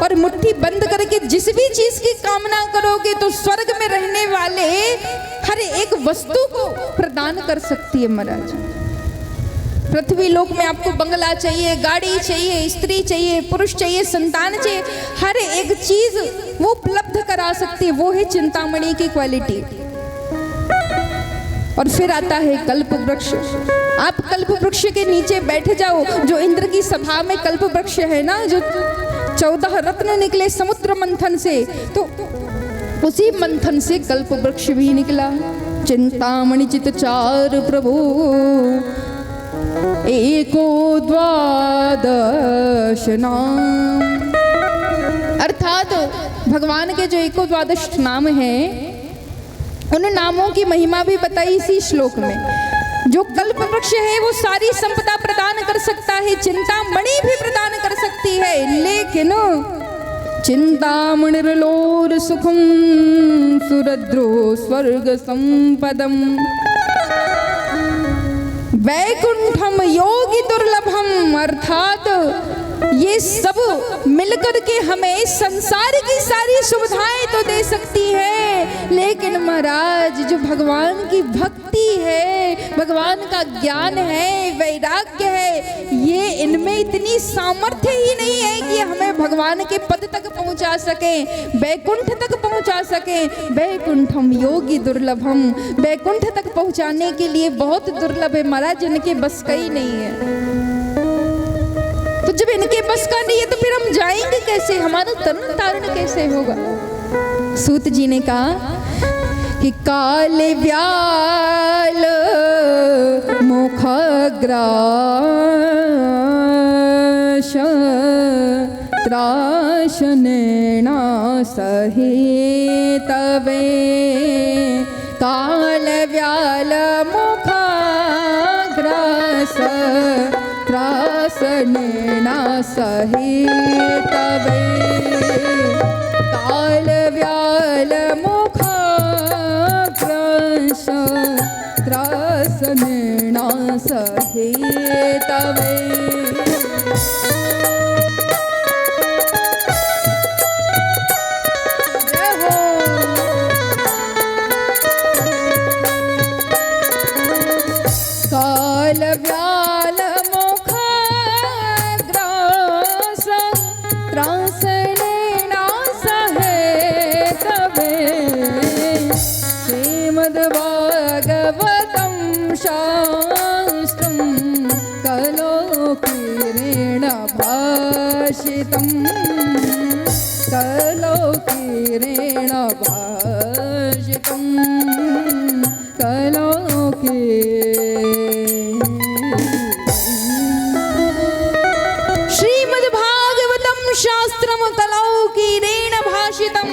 और मुट्ठी बंद करके जिस भी चीज की कामना करोगे तो स्वर्ग में रहने वाले हर एक वस्तु को प्रदान कर सकती है महाराज। पृथ्वी लोक में आपको बंगला चाहिए, गाड़ी चाहिए, स्त्री चाहिए, पुरुष चाहिए, संतान चाहिए, हर एक चीज वो उपलब्ध करा सकती है। वो है चिंतामणि की क्वालिटी। और फिर आता है कल्प वृक्ष। आप कल्प वृक्ष के नीचे बैठ जाओ। जो इंद्र की सभा में कल्प वृक्ष है ना, जो 14 रत्न निकले समुद्र मंथन से, तो उसी मंथन से कल्प वृक्ष भी निकला। चिंतामणि चित चार प्रभु एको द्वादश नाम। अर्थात भगवान के जो एको द्वादश नाम हैं, उन नामों की महिमा भी बताई इसी श्लोक में। जो कल्प वृक्ष है वो सारी संपदा प्रदान कर सकता है, चिंतामणि भी प्रदान कर सकती है, लेकिन चिंतामणिर्लोर सुखम सुरद्रो स्वर्ग संपदम वैकुंठम योगी दुर्लभम। अर्थात ये सब मिलकर के हमें संसार की सारी सुविधाएं तो दे सकती है, लेकिन महाराज जो भगवान की भक्ति है, भगवान का ज्ञान है, वैराग्य है, ये इनमें इतनी सामर्थ्य ही नहीं है कि हमें भगवान के पद तक पहुंचा सके, वैकुंठ तक पहुंचा सके। वैकुंठम योगी दुर्लभम, वैकुंठ तक पहुंचाने के लिए बहुत दुर्लभ है महाराज, इनके बस का ही नहीं है। तो जब इनके बस का नहीं है तो फिर हम जाएंगे कैसे, हमारा तरण तारण कैसे होगा। सूत जी ने कहा कि काल व्याल मुख ग्रास त्रासनेना सही तवे। काल व्याल मुख ग्रास त्रासनेना सही तवे। काल व्याल मुख ग्रास त्रासनेना सही तवे। काल व्याल मुख ग्रास त्रासनेना सहे तवे। श्रीमद्भागवतं शास्त्रं कलोकीरेण भाषितं। कलोकीरेण भाषितं। कलोकी शास्त्रम कलौकीरेण भाषितम।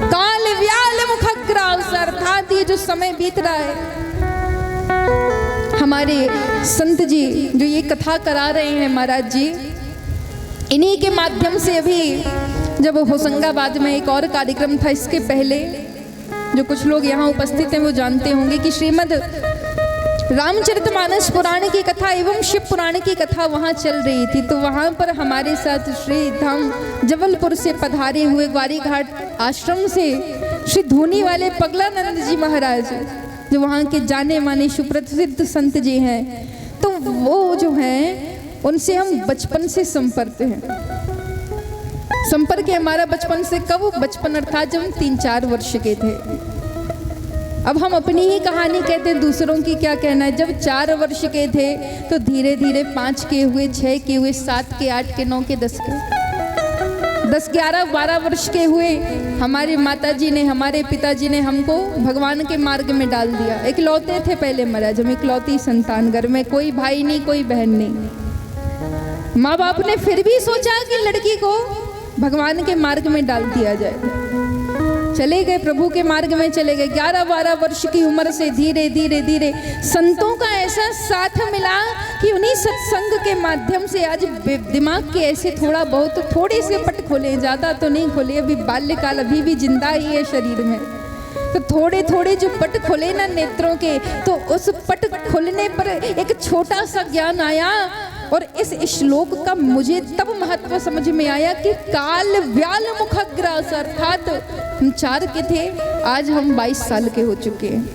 काल व्याल मुखग्रास, अर्थात ये जो समय बीत रहा है, हमारे संत जी जो ये कथा करा रहे हैं महाराज जी, इन्हीं के माध्यम से अभी जब होशंगाबाद में एक और कार्यक्रम था, इसके पहले जो कुछ लोग यहाँ उपस्थित हैं वो जानते होंगे कि श्रीमद् रामचरितमानस पुराण की कथा एवं शिव पुराण की कथा वहाँ चल रही थी। तो वहाँ पर हमारे साथ श्री धाम जबलपुर से पधारे हुए ग्वारी घाट आश्रम से श्री धोनी वाले पगलानंद जी महाराज, जो वहाँ के जाने माने सुप्रसिद्ध संत जी हैं, तो वो जो हैं उनसे हम बचपन से संपर्क हैं। संपर्क है हमारा बचपन से। कब? बचपन अर्थात जब हम 3-4 वर्ष के थे। अब हम अपनी ही कहानी कहते हैं, दूसरों की क्या कहना है। जब 4 वर्ष के थे तो धीरे धीरे 5 के हुए, 6 के हुए, 7 के, 8 के, 9 के, 10 के, 10, 11, 12 वर्ष के हुए। हमारी माताजी ने, हमारे पिताजी ने हमको भगवान के मार्ग में डाल दिया। इकलौते थे पहले महाराज, हम इकलौती संतान, घर में कोई भाई नहीं, कोई बहन नहीं। माँ बाप ने फिर भी सोचा कि लड़की को भगवान के मार्ग में डाल दिया जाए। चले गए, प्रभु के मार्ग में चले गए। 11-12 वर्ष की उम्र से धीरे धीरे धीरे संतों का ऐसा साथ मिला कि उन्हीं सत्संग के माध्यम से आज दिमाग के ऐसे थोड़े से पट खोले, ज़्यादा तो नहीं खोले, अभी बाल्यकाल अभी भी जिंदा ही है शरीर में। तो थोड़े थोड़े जो पट खोले ना नेत्रों के, तो उस पट खोलने पर एक छोटा सा ज्ञान आया। और इस श्लोक का मुझे तब महत्व समझ में आया कि काल व्याल मुखग्रास, अर्थात हम 4 के थे, आज हम 22 साल के हो चुके हैं,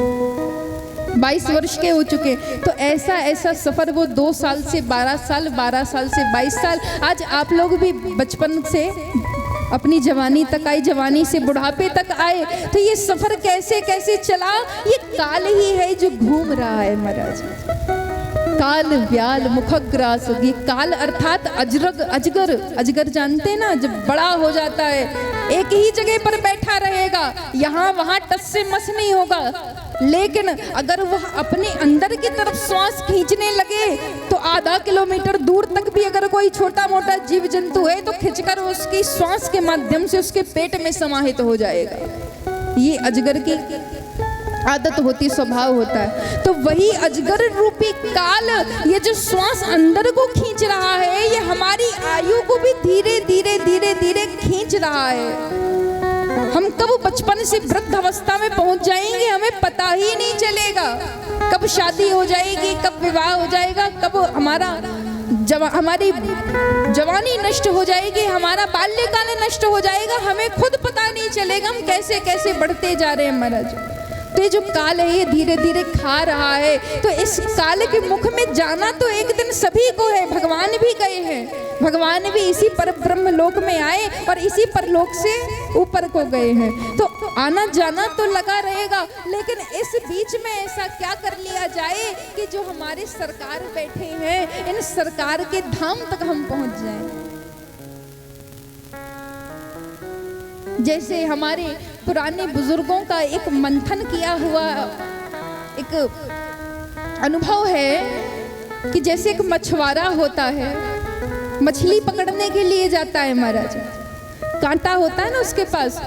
22 वर्ष के हो चुके। तो ऐसा ऐसा सफर, वो 2 साल से 12 साल, 12 साल से 22 साल, आज आप लोग भी बचपन से अपनी जवानी तक आए, जवानी से बुढ़ापे तक आए। तो ये सफर कैसे कैसे चला, ये काल ही है जो घूम रहा है महाराज। काल व्याल मुखग्रास, ये काल अर्थात अजगर। अजगर जानते हैं ना, जब बड़ा हो जाता है एक ही जगह पर बैठा रहेगा, यहाँ वहाँ टस से मस नहीं होगा। लेकिन अगर वह अपने अंदर की तरफ श्वास खींचने लगे तो आधा किलोमीटर दूर तक भी अगर कोई छोटा मोटा जीव जंतु है तो खिंचकर उसकी श्वास के माध्यम से उसके पेट में समाहित हो जाएगा। ये अजगर की आदत होती, स्वभाव होता है। तो वही अजगर रूपी काल, ये जो श्वास अंदर को खींच रहा है, ये हमारी आयु को भी धीरे धीरे धीरे धीरे खींच रहा है। हम कब बचपन से वृद्ध अवस्था में पहुंच जाएंगे हमें पता ही नहीं चलेगा। कब शादी हो जाएगी, कब विवाह हो जाएगा, कब हमारी जवानी नष्ट हो जाएगी, हमारा बाल्यकाल नष्ट हो जाएगा, हमें खुद पता नहीं चलेगा हम कैसे कैसे बढ़ते जा रहे हैं महाराज। तो ये जो काल है ये धीरे धीरे खा रहा है। तो इस काल के मुख में जाना तो एक दिन सभी को है। भगवान भी गए हैं, भगवान भी इसी पर ब्रह्म लोक में आए और इसी परलोक से ऊपर को गए हैं। तो आना जाना तो लगा रहेगा, लेकिन इस बीच में ऐसा क्या कर लिया जाए कि जो हमारे सरकार बैठे हैं, इन सरकार के धाम तक हम पहुंच जाएं। जैसे हमारे पुराने बुजुर्गों का एक मंथन किया हुआ एक अनुभव है कि जैसे एक मछुआरा होता है, मछली पकड़ने के लिए जाता है महाराज, कांटा होता है ना उसके पास,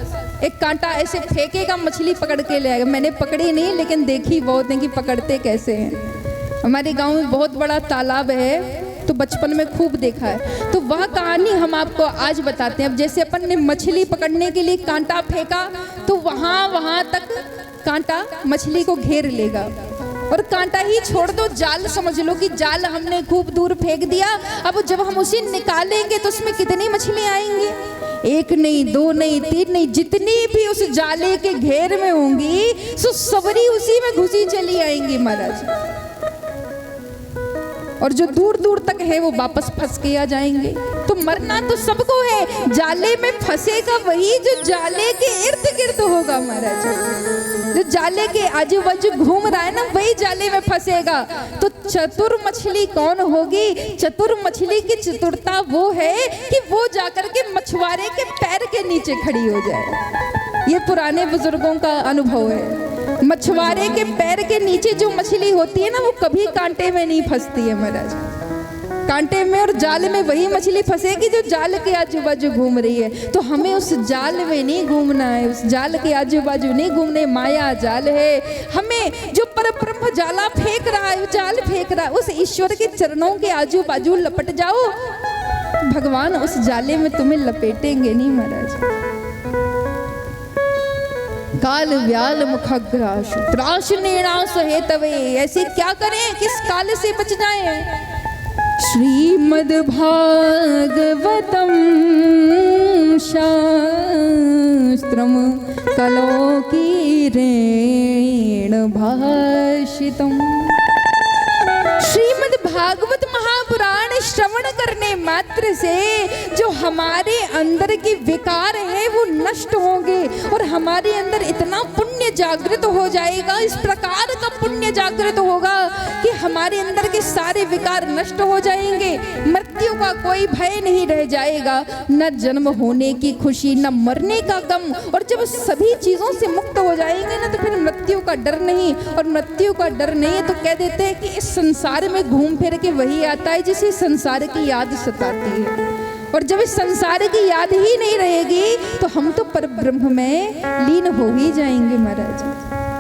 एक कांटा ऐसे फेंकेगा, मछली पकड़ के ले आएगा। मैंने पकड़ी नहीं लेकिन देखी बहुत है कि पकड़ते कैसे हैं। हमारे गांव में बहुत बड़ा तालाब है, तो बचपन में खूब देखा है। तो वह कहानी हम आपको आज बताते हैं। अब जैसे अपन ने मछली पकड़ने के लिए कांटा फेंका, तो वहां तक कांटा मछली को घेर लेगा। और कांटा ही छोड़ दो, जाल समझ लो कि जाल हमने खूब दूर फेंक दिया। अब जब हम उसे निकालेंगे तो उसमें कितनी मछली आएंगी? एक नहीं, दो नहीं, तीन नहीं, जितनी भी उस जाले के घेर में होंगी सो सबरी उसी में घुसी चली आएंगी महाराज। और जो दूर दूर तक है वो वापस फंस के आ जाएंगे। तो मरना तो सबको है, जाले में फंसेगा वही जो जाले के इर्द गिर्द होगा महाराज। जो जाले के आजू बाजू घूम रहा है ना, वही जाले में फंसेगा। तो चतुर मछली कौन होगी? चतुर मछली की चतुरता वो है कि वो जाकर के मछुआरे के पैर के नीचे खड़ी हो जाए। ये पुराने बुजुर्गों का अनुभव है। मछुआरे के पैर के नीचे जो मछली होती है ना, वो कभी कांटे में नहीं फंसती है महाराज। कांटे में और जाल में वही मछली फंसेगी जो जाल के आजू बाजू घूम रही है। तो हमें उस जाल में नहीं घूमना है, उस जाल के आजू बाजू नहीं घूमने। माया जाल है। हमें जो परब्रह्म जाला फेंक रहा है, जाल फेंक रहा है, उस ईश्वर के चरणों के आजू बाजू लपट जाओ, भगवान उस जाले में तुम्हें लपेटेंगे नहीं महाराज। काल व्याल मुखग्रास त्रास नेणास हेतवे, ऐसे क्या करें किस काल से बच जाएं? श्रीमद् भागवतम शास्त्रम कलौकीरेण भाषितम। श्रीमद् भागवत महापुराण श्रवण करने मात्र से जो हमारे अंदर के विकार है वो नष्ट होंगे और हमारे अंदर इतना पुण्य जागृत हो जाएगा, इस प्रकार का पुण्य जागृत होगा कि हमारे अंदर के सारे विकार नष्ट हो जाएंगे। मृत्यु का कोई भय नहीं रह जाएगा, न जन्म होने की खुशी, न मरने का गम। और जब सभी चीजों से मुक्त हो जाएंगे ना, तो फिर मृत्यु का डर नहीं। और मृत्यु का डर नहीं है तो कह देते हैं कि इस संसार में घूम फिर के वही आता है जिसे संसार की याद सताती है। और जब इस संसार की याद ही नहीं रहेगी तो हम तो परब्रह्म में लीन हो ही जाएंगे महाराज।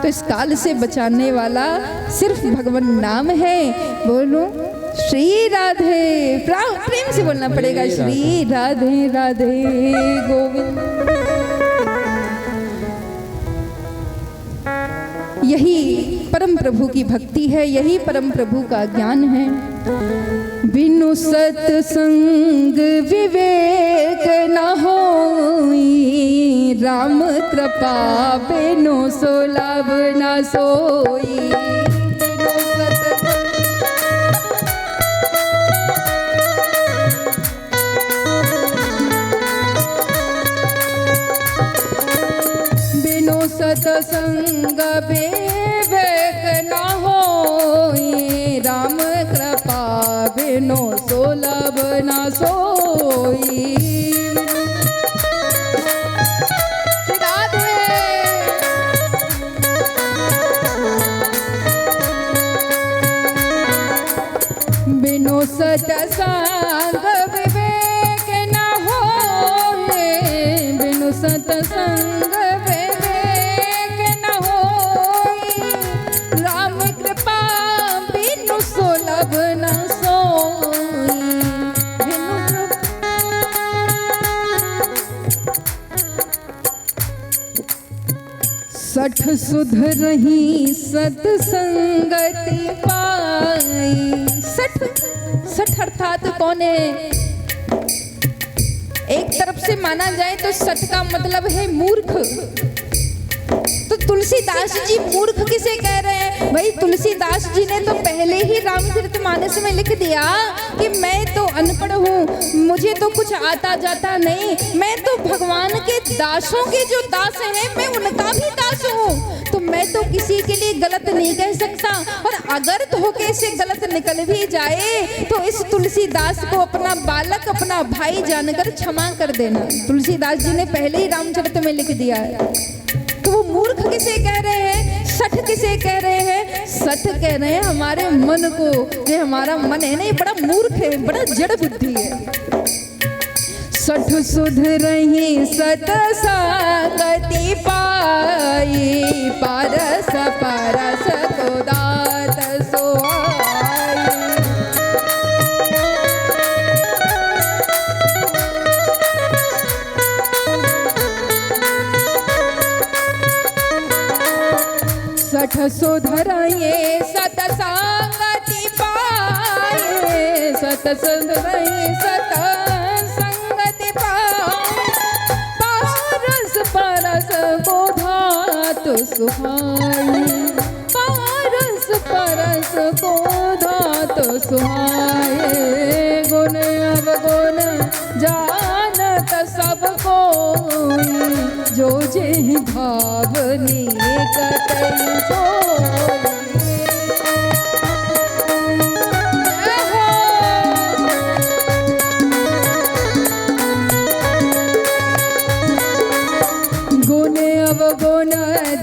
तो इस काल से बचाने वाला सिर्फ भगवान नाम है। बोलो श्री राधे, प्रेम से बोलना पड़ेगा, श्री राधे राधे गोविंद। यही परम प्रभु की भक्ति है, यही परम प्रभु का ज्ञान है। बिनु सत्संग विवेक न होई, राम कृपा बिनु सो लाभ न सोई। बिनु सत्संग विवेक न होई, राम कृपा बिनु सो लाभ न सोई। बिनु सत्संग विवेक न होए, बिनु सत्संग विवेक न होए। सुध रही सतसंगति पाई। सठ अर्थात कौन है? एक तरफ से माना जाए तो सठ का मतलब है मूर्ख। तो तुलसीदास जी मूर्ख किसे कह रहे हैं? भाई तुलसीदास जी ने तो पहले ही रामचरितमानस में लिख दिया कि मैं तो अनपढ़ हूँ, मुझे तो कुछ आता जाता नहीं, मैं तो भगवान के दासों के जो दास हैं मैं उनका भी दास हूँ, तो मैं तो किसी के लिए गलत नहीं कह सकता। और अगर धोखे से गलत निकल भी जाए तो इस तुलसीदास को अपना बालक, अपना भाई जानकर क्षमा कर देना। तुलसीदास जी ने पहले ही रामचरित में लिख दिया है। तो वो मूर्ख किसे कह रहे हैं? सठ किसे कह रहे हैं? सठ कह रहे हैं हमारे मन को। ये हमारा मन है ना, ये बड़ा मूर्ख है, बड़ा जड़ बुद्धि है। सठ सुध रही सतसंगति पाई, पारस पारस को दात सोहाई। सठ सुध रही सतसंगति पाई, सत सुध रही सतसंगति पाई, पारस पारस को धात सुहाई, पारस पारस को धात सुहाए। गुण अवगुण जानत सब कोई, जो जे भावनी कतई सोई। गुण अवगुण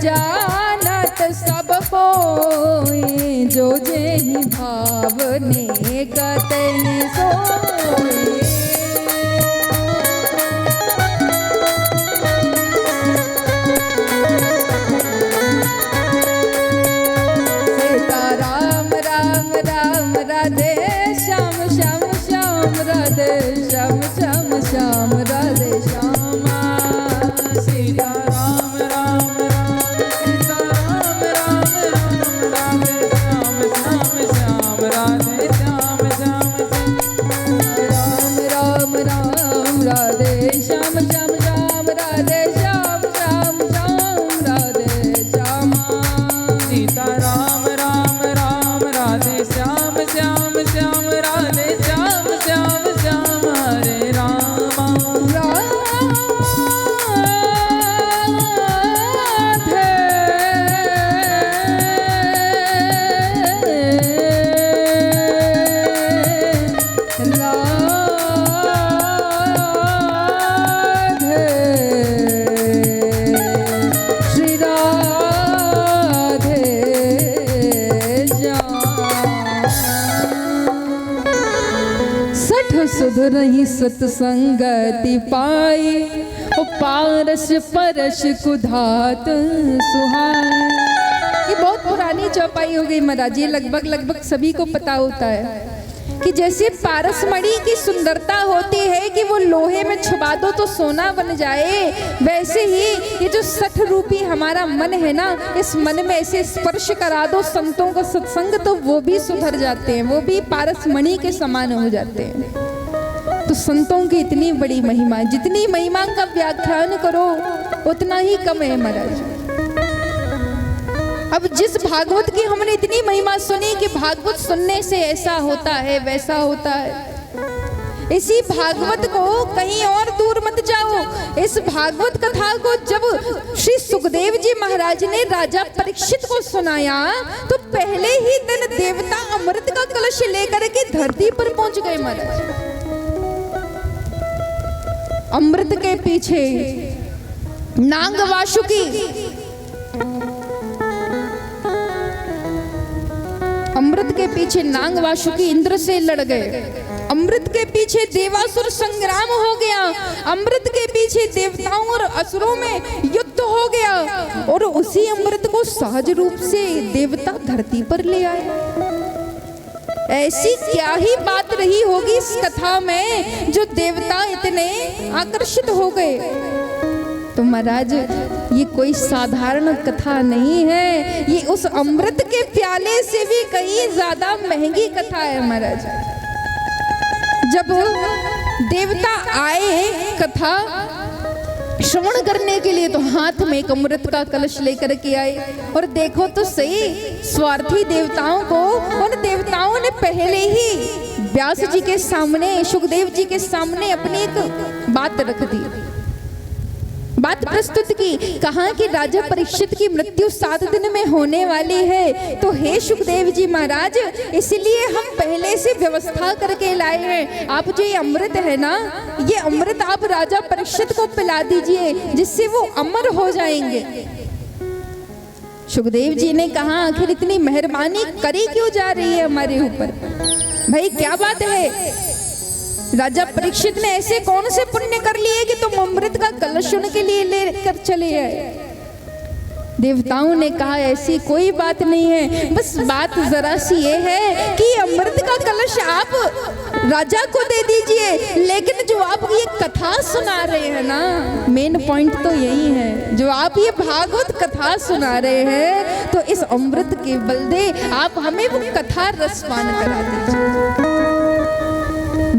जानत सब कोई, जो जे भावनी कतई सोई। श्याम श्याम श्याम राधे श्यामा। सीता राम राम राम, सीता राम राम राम, राधे श्याम श्याम श्याम, राधे श्याम श्याम राम राम राम, राधे श्याम श्याम श्याम, राधे श्याम श्याम श्याम, राधे श्यामा। सीता राम राम राम, राधे श्याम श्याम श्याम, राधे श्याम श्याम श्याम, हरे रामा। सुध रही सतसंगति पाई, ओ पारस परस कुधात सुहाई। ये बहुत पुरानी चौपाई हो गई महाराज, ये लगभग सभी को पता होता है कि जैसे पारस मणि की सुंदरता होती है कि वो लोहे में छुपा दो तो सोना बन जाए, वैसे ही ये जो सठ रूपी हमारा मन है ना, इस मन में ऐसे स्पर्श करा दो संतों का सत्संग तो वो भी सुधर जाते हैं, वो भी पारस मणि के समान हो जाते हैं। तो संतों की इतनी बड़ी महिमा, जितनी महिमा का व्याख्यान करो उतना ही कम है महाराज। अब जिस भागवत की हमने इतनी महिमा सुनी कि भागवत सुनने से ऐसा होता है वैसा होता है, इसी भागवत को कहीं और दूर मत जाओ। इस भागवत कथा को जब श्री सुखदेव जी महाराज ने राजा परीक्षित को सुनाया तो पहले ही दिन देवता अमृत का कलश लेकर के धरती पर पहुंच गए महाराज। अमृत के पीछे नाग वासुकी, अमृत के पीछे नाग वासुकी इंद्र से लड़ गए। अमृत के पीछे देवासुर संग्राम हो गया। अमृत के पीछे देवताओं और असुरों में युद्ध हो गया और उसी अमृत को सहज रूप से देवता धरती पर ले आए। ऐसी क्या ही बात रही होगी इस कथा में जो देवता इतने आकर्षित हो गए। तो महाराज ये कोई साधारण कथा नहीं है, ये उस अमृत के प्याले से भी कहीं ज्यादा महंगी कथा है महाराज। जब देवता आए कथा श्रवण करने के लिए तो हाथ में एक अमृत का कलश लेकर के आए, और देखो तो सही स्वार्थी देवताओं को उन देवताओं ने पहले ही व्यास जी के सामने, सुखदेव जी के सामने अपनी एक बात रख दी, बात प्रस्तुत की। कहा कि राजा परीक्षित की मृत्यु 7 दिन में होने वाली है, तो हे सुखदेव जी महाराज, इसलिए हम पहले से व्यवस्था करके लाए हैं। आप जो ये अमृत है ना, ये अमृत आप राजा परीक्षित को पिला दीजिए, जिससे वो अमर हो जाएंगे। सुखदेव जी ने कहा आखिर इतनी मेहरबानी करी क्यों जा रही है हमारे ऊपर, भाई क्या बात है? राजा परीक्षित ने ऐसे कौन से पुण्य कर लिए कि तुम अमृत का कलश उनके लिए लेकर चले आए? देवताओं ने कहा ऐसी कोई बात नहीं है, बस बात जरा सी ये है कि अमृत का कलश आप राजा को दे दीजिए, लेकिन जो आप ये कथा सुना रहे हैं ना, मेन पॉइंट तो यही है, जो आप ये भागवत कथा सुना रहे हैं, तो इस अमृत के बलदे आप हमें वो कथा रसपान करा दीजिए।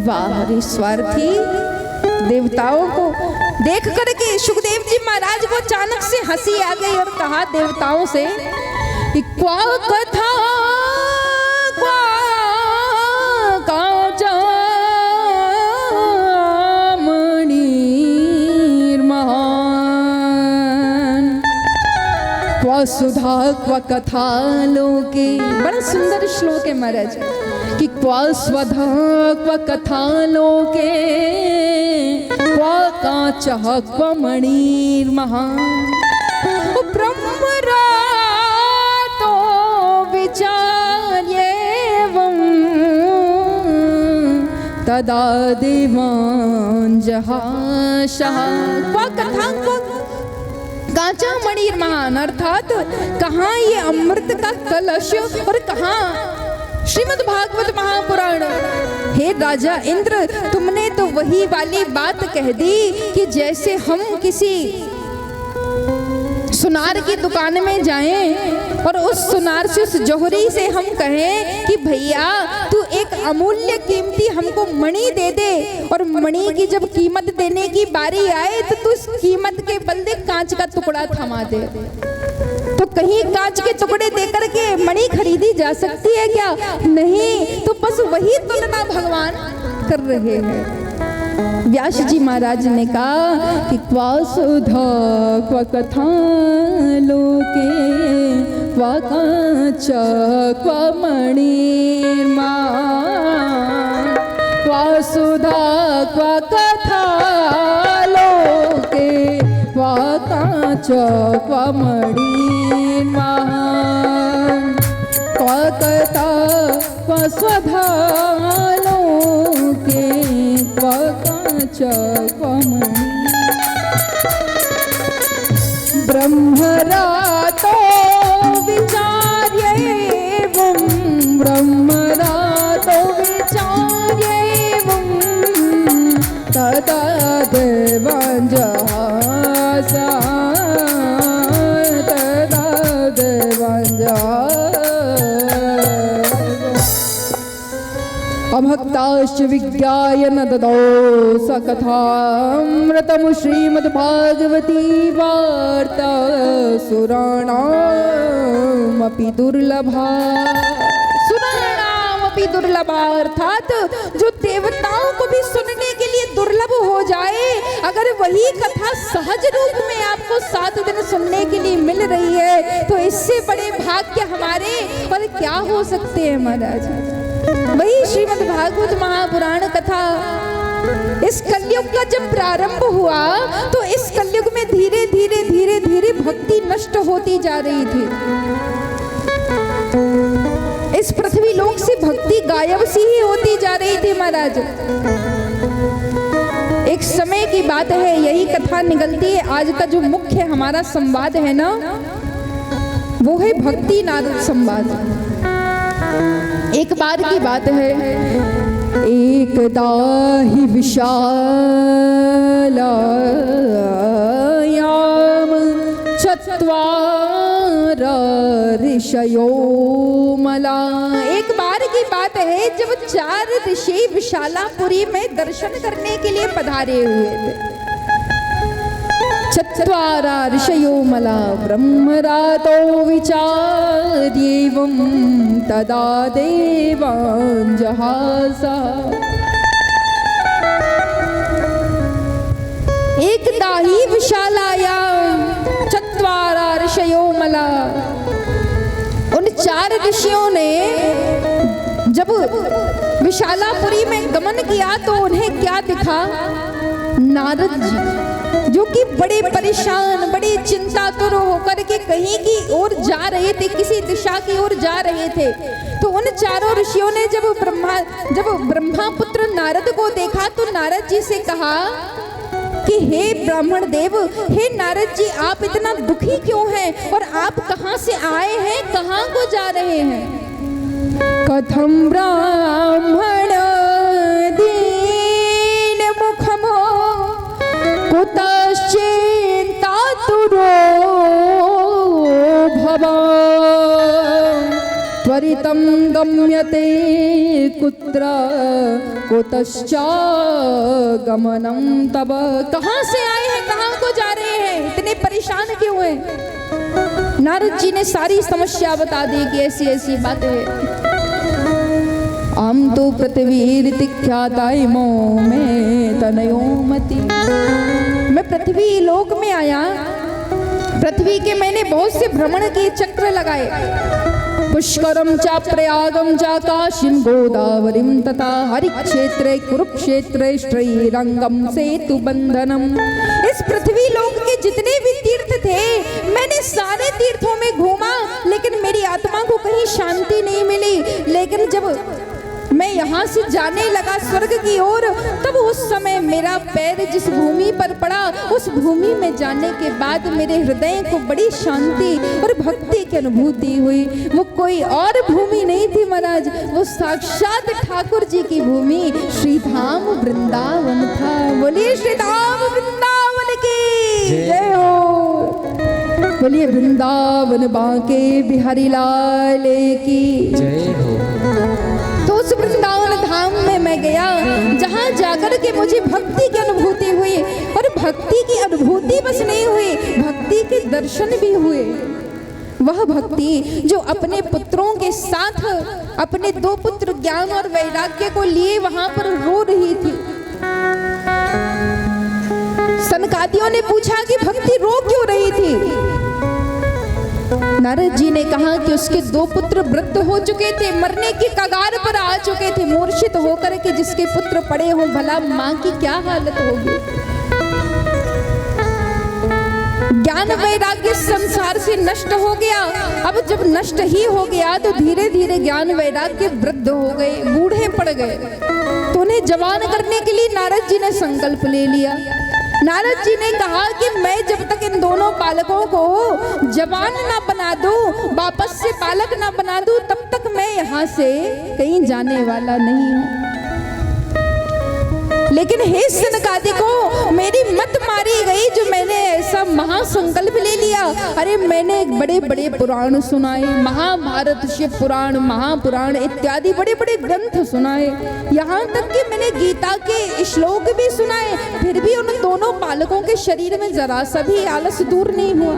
वाह रे स्वार्थी! देवताओं को देख करके सुखदेव जी महाराज को अचानक से हंसी आ गई और कहा देवताओं से कि क्वा कथा क्वा सुधा क्वा कथा लोके। बड़ा सुंदर श्लोक है महाराज कि क्वा स्वधा क्वा कथा लोके, क्वा काचः क्वा मणिर्महा। ब्रह्मरातो विचार्येवं तदा देवान् जहाशः। क्वा कथा क्वा काचा मणिर महान, अर्थात कहाँ ये अमृत का कलश और कहाँ श्रीमद् भागवत महापुराण। हे राजा इंद्र, तुमने तो वही वाली बात कह दी कि जैसे हम किसी सुनार की दुकान में जाएं और उस सुनार से, उस जौहरी से हम कहें कि भैया तू एक अमूल्य कीमती हमको मणि दे दे, और मणि की जब कीमत देने की बारी आए तो तू उस कीमत के बदले कांच का टुकड़ा थमा दे, तो कहीं कांच के टुकड़े देकर के मणि खरीदी जा सकती है क्या? नहीं। तो बस वही तुलना भगवान कर रहे हैं। व्यास जी महाराज ने कहा कि क्वा सुधा क्वा कथा लोके, क्वा कांच क्वा मणिर्मा। क्वा सुधा क्वा कथा लोके, क्वा कांच क्वा मणिर्मा। क्वा कथा क्वा स्वधा लोके, क्वा कांच क्वा मणि। ब्रह्मरातो विचार्येवं, ब्रह्मरातो विचार्येवं तदा देवान् जहासा, तदा देवान् जहासा। अभक्ताश्च विज्ञाय न ददौ स कथामृतं श्रीमद्भागवती वार्ता सुराणामपि दुर्लभा। सुराणामपि दुर्लभा अर्थात जो देवताओं को भी सुनने के लिए दुर्लभ हो जाए, अगर वही कथा सहज रूप में आपको 7 दिन सुनने के लिए मिल रही है, तो इससे बड़े भाग्य हमारे पर क्या हो सकते हैं महाराज। वही श्रीमद् भागवत महापुराण कथा। इस कलयुग का जब प्रारंभ हुआ तो इस कलयुग में धीरे धीरे धीरे धीरे भक्ति नष्ट होती जा रही थी। इस पृथ्वी लोक से भक्ति गायब सी ही होती जा रही थी महाराज। एक समय की बात है, यही कथा निकलती है। आज का जो मुख्य हमारा संवाद है ना, वो है भक्ति नारद संवाद। एक बार की बात है, एकदा ही विशालायाम चत्वार ऋषयो मला। एक बार की बात है जब 4 ऋषि विशालापुरी में दर्शन करने के लिए पधारे हुए थे। चत्वारा ऋषयो मला ब्रह्मरातो विचार्येवं तदा देवान् जहासा। एकदा ही विशालायां चत्वारा ऋषयो मला। उन 4 ऋषियों ने जब विशालापुरी में गमन किया तो उन्हें क्या दिखा? नारद जी जो कि बड़े परेशान, बड़े चिंतातुर होकर के कहीं की ओर जा रहे थे, किसी दिशा की ओर जा रहे थे। तो उन 4 ऋषियों ने जब ब्रह्मापुत्र नारद को देखा तो नारद जी से कहा कि हे ब्राह्मण देव, हे नारद जी, आप इतना दुखी क्यों हैं और आप कहाँ से आए हैं, कहाँ को जा रहे हैं? कथम ब्राह्मण दीन मुखमो कुतश्चिंता तुरो भवान् त्वरितं गम्यते कुत्र कुतश्च गमनं तब। कहाँ से आए हैं, कहाँ को जा रहे हैं, इतने परेशान क्यों हैं? नारद जी ने सारी समस्या बता दी कि ऐसी ऐसी बातें हैं। आम तो पृथ्वी ख्याताइमो में तनयो मति। मैं पृथ्वी लोक में आया, पृथ्वी के मैंने बहुत से भ्रमण के चक्र लगाए। पुष्करम च प्रयागम च काशीम गोदावरीम तथा हरिक्षेत्रे कुरुक्षेत्रे श्रीरंगम सेतु बंधनम। इस पृथ्वी लोक के जितने भी तीर्थ थे मैंने सारे तीर्थों में घूमा, लेकिन मेरी आत्मा को कहीं शांति नहीं मिली। लेकिन जब मैं यहाँ से जाने लगा स्वर्ग की ओर, तब उस समय मेरा पैर जिस भूमि पर पड़ा, उस भूमि में जाने के बाद मेरे हृदय को बड़ी शांति और भक्ति की अनुभूति हुई। वो कोई और भूमि नहीं थी महाराज, वो साक्षात ठाकुर जी की भूमि श्रीधाम वृंदावन था। बोलिए श्रीधाम वृंदावन की जय हो। बोलिए वृंदावन बांके बिहारी लाल की जय हो। तो उस वृंदावन धाम में मैं गया, जहाँ जाकर के मुझे भक्ति की अनुभूति हुई। और भक्ति की अनुभूति बस नहीं हुई, भक्ति के दर्शन भी हुए। वह भक्ति जो अपने पुत्रों के साथ, अपने 2 पुत्र ज्ञान और वैराग्य को लिए वहां पर रो रही थी। सनकादियों ने पूछा कि भक्ति रो क्यों रही थी? नारद जी ने कहा कि उसके 2 पुत्र वृद्ध हो चुके थे, मरने की कगार पर आ चुके थे। मूर्छित होकर के जिसके पुत्र पड़े हों, भला मां की क्या हालत होगी? ज्ञान वैराग्य संसार से नष्ट हो गया। अब जब नष्ट ही हो गया तो धीरे धीरे ज्ञान वैराग्य वृद्ध हो गए, बूढ़े पड़ गए। तो उन्हें जवान करने के लिए नारद जी ने संकल्प ले लिया। नारद जी ने कहा कि मैं जब तक इन दोनों बालकों को जवान ना बना दूं, वापस से बालक ना बना दूं, तब तक मैं यहाँ से कहीं जाने वाला नहीं हूँ। लेकिन हे सनकादिकों, मेरी मत मारी गई जो मैंने ऐसा महासंकल्प ले लिया। अरे मैंने बड़े बड़े पुराण सुनाए, महाभारत, शिव पुराण, महापुराण इत्यादि बड़े बड़े ग्रंथ सुनाए, यहाँ तक कि मैंने गीता के श्लोक भी सुनाए। फिर भी उन दोनों बालकों के शरीर में जरा सा भी आलस दूर नहीं हुआ।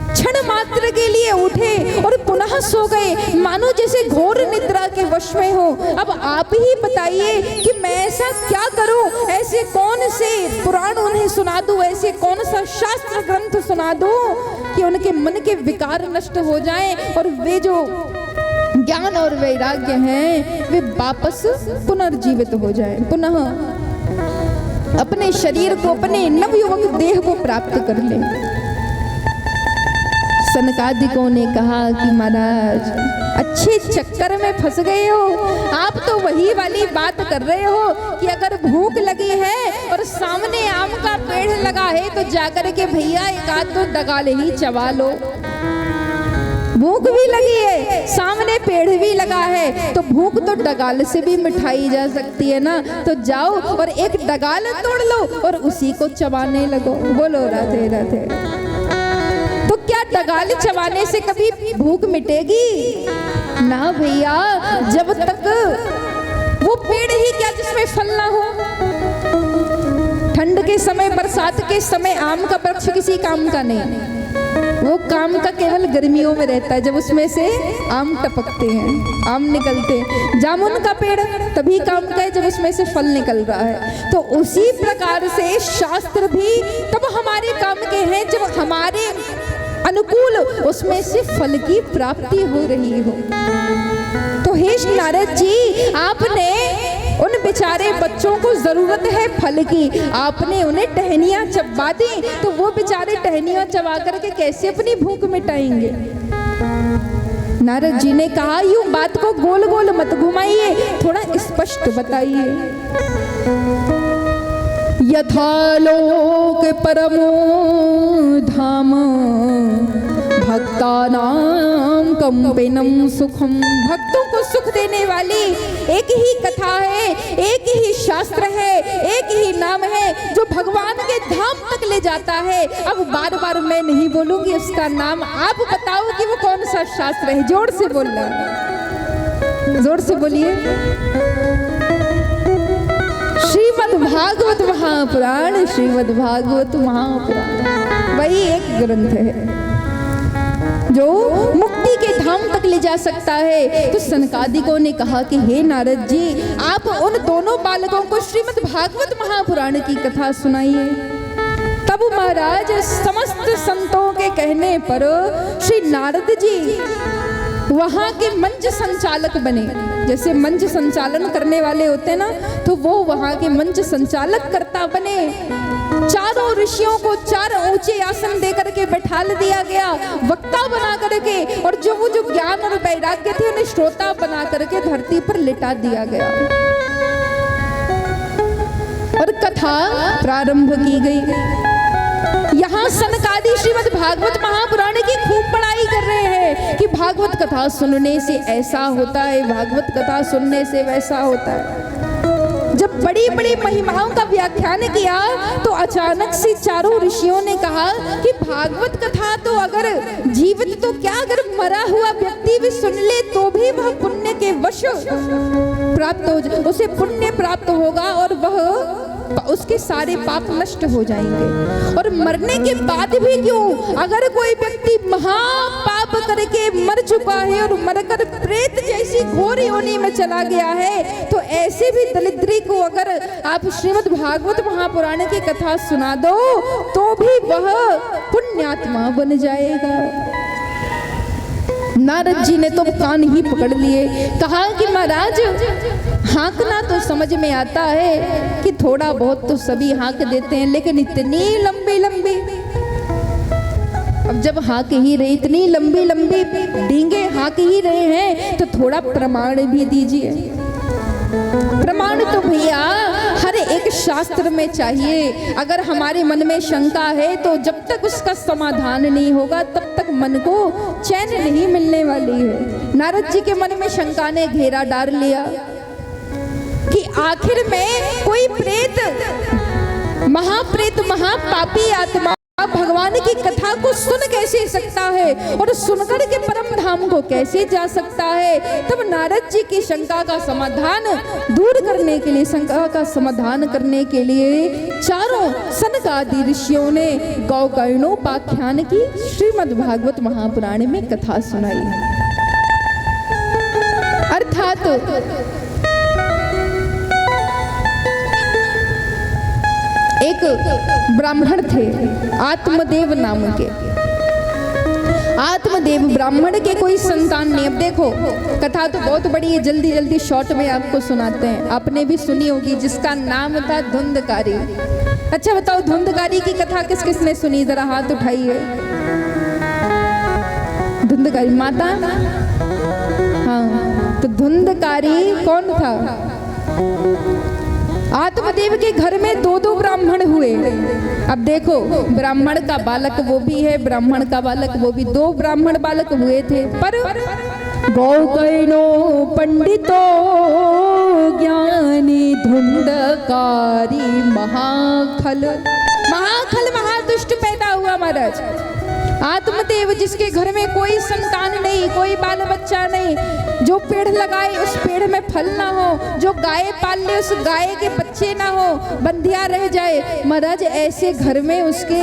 क्षण मात्र के लिए उठे और पुनः सो गए, मानो जैसे घोर निद्रा के वश में हो। अब आप ही बताइए कि मैं ऐसा क्या करूं, ऐसे कौन से पुराण उन्हें सुना दूं, ऐसे कौन सा शास्त्र ग्रंथ सुना दूं कि उनके मन के विकार नष्ट हो जाएं और वे जो ज्ञान और वैराग्य हैं वे वापस पुनर्जीवित हो जाएं, पुनः अपने शरीर को, अपने नवयुवक देह को प्राप्त कर लें। सनकादिकों ने कहा कि महाराज अच्छे चक्कर में फंस गए हो। आप तो वही वाली बात कर रहे हो कि अगर भूख लगी है और सामने आम का पेड़ लगा है तो जाकर के भैया एक आध तो डगाल ही चबा लो। भूख भी लगी है, सामने पेड़ भी लगा है, तो भूख तो डगाल से भी मिठाई जा सकती है ना। तो जाओ और एक डगाल तोड़ लो और उसी को चबाने लगो। बोलो राधे राधे। दगाल चबाने से कभी भूख मिटेगी? ना भैया, जब तक वो पेड़ ही क्या जिसमें फल ना हो। ठंड के समय, बरसात के समय आम का वृक्ष किसी काम का नहीं, वो काम का केवल गर्मियों में रहता है, जब उसमें से आम टपकते हैं, आम निकलते हैं। जामुन का पेड़ तभी काम का है जब उसमें से फल निकल रहा है। तो उसी प्रकार से शास्त्र भी तब हमारे काम के हैं जब हमारे अनुकूल उसमें से फल की प्राप्ति हो रही हो। तो हे श्री नारद जी, आपने उन बेचारे बच्चों को जरूरत है फल की, आपने उन्हें टहनियां चबा दी, तो वो बेचारे टहनियां चबा करके कैसे अपनी भूख मिटाएंगे? नारद जी ने कहा, यूं बात को गोल गोल मत घुमाइए, थोड़ा स्पष्ट बताइए। यथालोक परमो धाम भक्तानां कंपिनम सुखम। भक्तों को सुख देने वाली एक ही कथा है, एक ही शास्त्र है, एक ही नाम है जो भगवान के धाम तक ले जाता है। अब बार बार मैं नहीं बोलूंगी उसका नाम, आप बताओ कि वो कौन सा शास्त्र है। जोर से बोलना, जोर से बोलिए। श्रीमद् भागवत महापुराण, श्रीमद् भागवत महापुराण वही एक ग्रंथ है जो मुक्ति के धाम तक ले जा सकता है। तो सनकादिकों ने कहा कि हे नारद जी, आप उन दोनों बालकों को श्रीमद् भागवत महापुराण की कथा सुनाइए। तब महाराज समस्त संतों के कहने पर श्री नारद जी वहां के मंच संचालक बने। जैसे मंच संचालन करने वाले होते हैं ना, तो वो वहां के मंच संचालक कर्ता बने। चारों ऋषियों को 4 ऊंचे आसन देकर के बैठा दिया गया, वक्ता बना करके, और जो ज्ञान और वैराग्य थे उन्हें श्रोता बना करके धरती पर लिटा दिया गया और कथा प्रारंभ की गई। यहाँ सनकादि श्रीमद् भागवत महापुराण की खूब पढ़ाई कर रहे हैं कि भागवत कथा सुनने से ऐसा होता है, भागवत कथा सुनने से वैसा होता है। जब बड़ी बड़ी महिमाओं का व्याख्यान किया तो अचानक से चारों ऋषियों ने कहा कि भागवत कथा तो अगर जीवित तो क्या, अगर मरा हुआ व्यक्ति भी सुन ले तो भी वह पुण्य के वश प्राप्त हो, उसे पुण्य प्राप्त होगा और वह उसके सारे पाप नष्ट हो जाएंगे। और मरने के बाद भी क्यों, अगर कोई व्यक्ति महापाप करके मर चुका है और मरकर प्रेत जैसी घोर योनि में चला गया है, तो ऐसे भी दरिद्री को अगर आप श्रीमद् भागवत महापुराण की कथा सुना दो तो भी वह पुण्यात्मा बन जाएगा। नारद जी ने तो कान ही पकड़ लिए, कहा कि महाराज हाँकना तो समझ में आता है कि थोड़ा बहुत तो सभी हाँक देते हैं, लेकिन इतनी लंबी लंबी, अब जब हाँक ही रहे, इतनी लंबी लंबी डींगे हाँक ही रहे हैं, तो थोड़ा प्रमाण भी दीजिए। प्रमाण तो भैया हर एक शास्त्र में चाहिए। अगर हमारे मन में शंका है तो जब तक उसका समाधान नहीं होगा तब तक मन को चैन नहीं मिलने वाली है। नारद जी के मन में शंका ने घेरा डाल लिया कि आखिर में कोई प्रेत, महाप्रेत, महापापी आत्मा भगवान की कथा को सुन कैसे सकता है और सुनकर के परम धाम को कैसे जा सकता है। तब नारद जी की शंका का समाधान दूर करने के लिए, शंका का समाधान करने के लिए चारों सनकादि ऋषियों ने गौकर्णोपाख्यान की श्रीमद् भागवत महापुराण में कथा सुनाई। अर्थात एक ब्राह्मण थे आत्मदेव नाम के। आत्मदेव ब्राह्मण के कोई संतान नहीं। अब देखो कथा तो बहुत बड़ी है, जल्दी जल्दी शॉर्ट में आपको सुनाते हैं। आपने भी सुनी होगी, जिसका नाम था धुंधकारी। अच्छा बताओ, धुंधकारी की कथा किस किस ने सुनी? जरा हाथ उठाइए। धुंधकारी माता, हाँ, तो धुंधकारी कौन था? आत्मदेव के घर में 2 ब्राह्मण हुए। अब देखो, ब्राह्मण का बालक वो भी है, ब्राह्मण का बालक वो भी, 2 ब्राह्मण बालक हुए थे। पर गौकर्णो पंडितो ज्ञानी धुंधकारी महाखल, महाखल महादुष्ट पैदा हुआ महाराज। आत्मदेव जिसके घर में कोई संतान नहीं, कोई बाल बच्चा नहीं, जो पेड़ लगाए उस पेड़ में फल ना हो, जो गाय पाल ले उस गाय के बच्चे ना हो, बंधिया रह जाए। महाराज ऐसे घर में उसके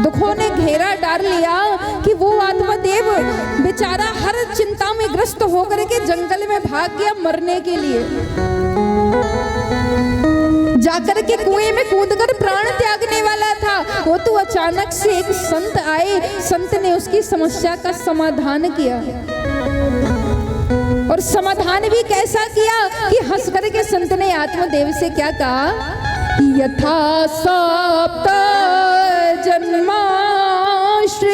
दुखों ने घेरा डाल लिया कि वो आत्मदेव बेचारा हर चिंता में ग्रस्त होकर के जंगल में भाग गया मरने के लिए। जाकर के कुएं में कूदकर प्राण त्यागने वाला था। वो तो अचानक से एक संत आए, संत ने उसकी समस्या का समाधान किया। और समाधान भी कैसा किया कि हंस करके संत ने आत्मदेव से क्या कहा कि यथा सप्त जन्माश्रय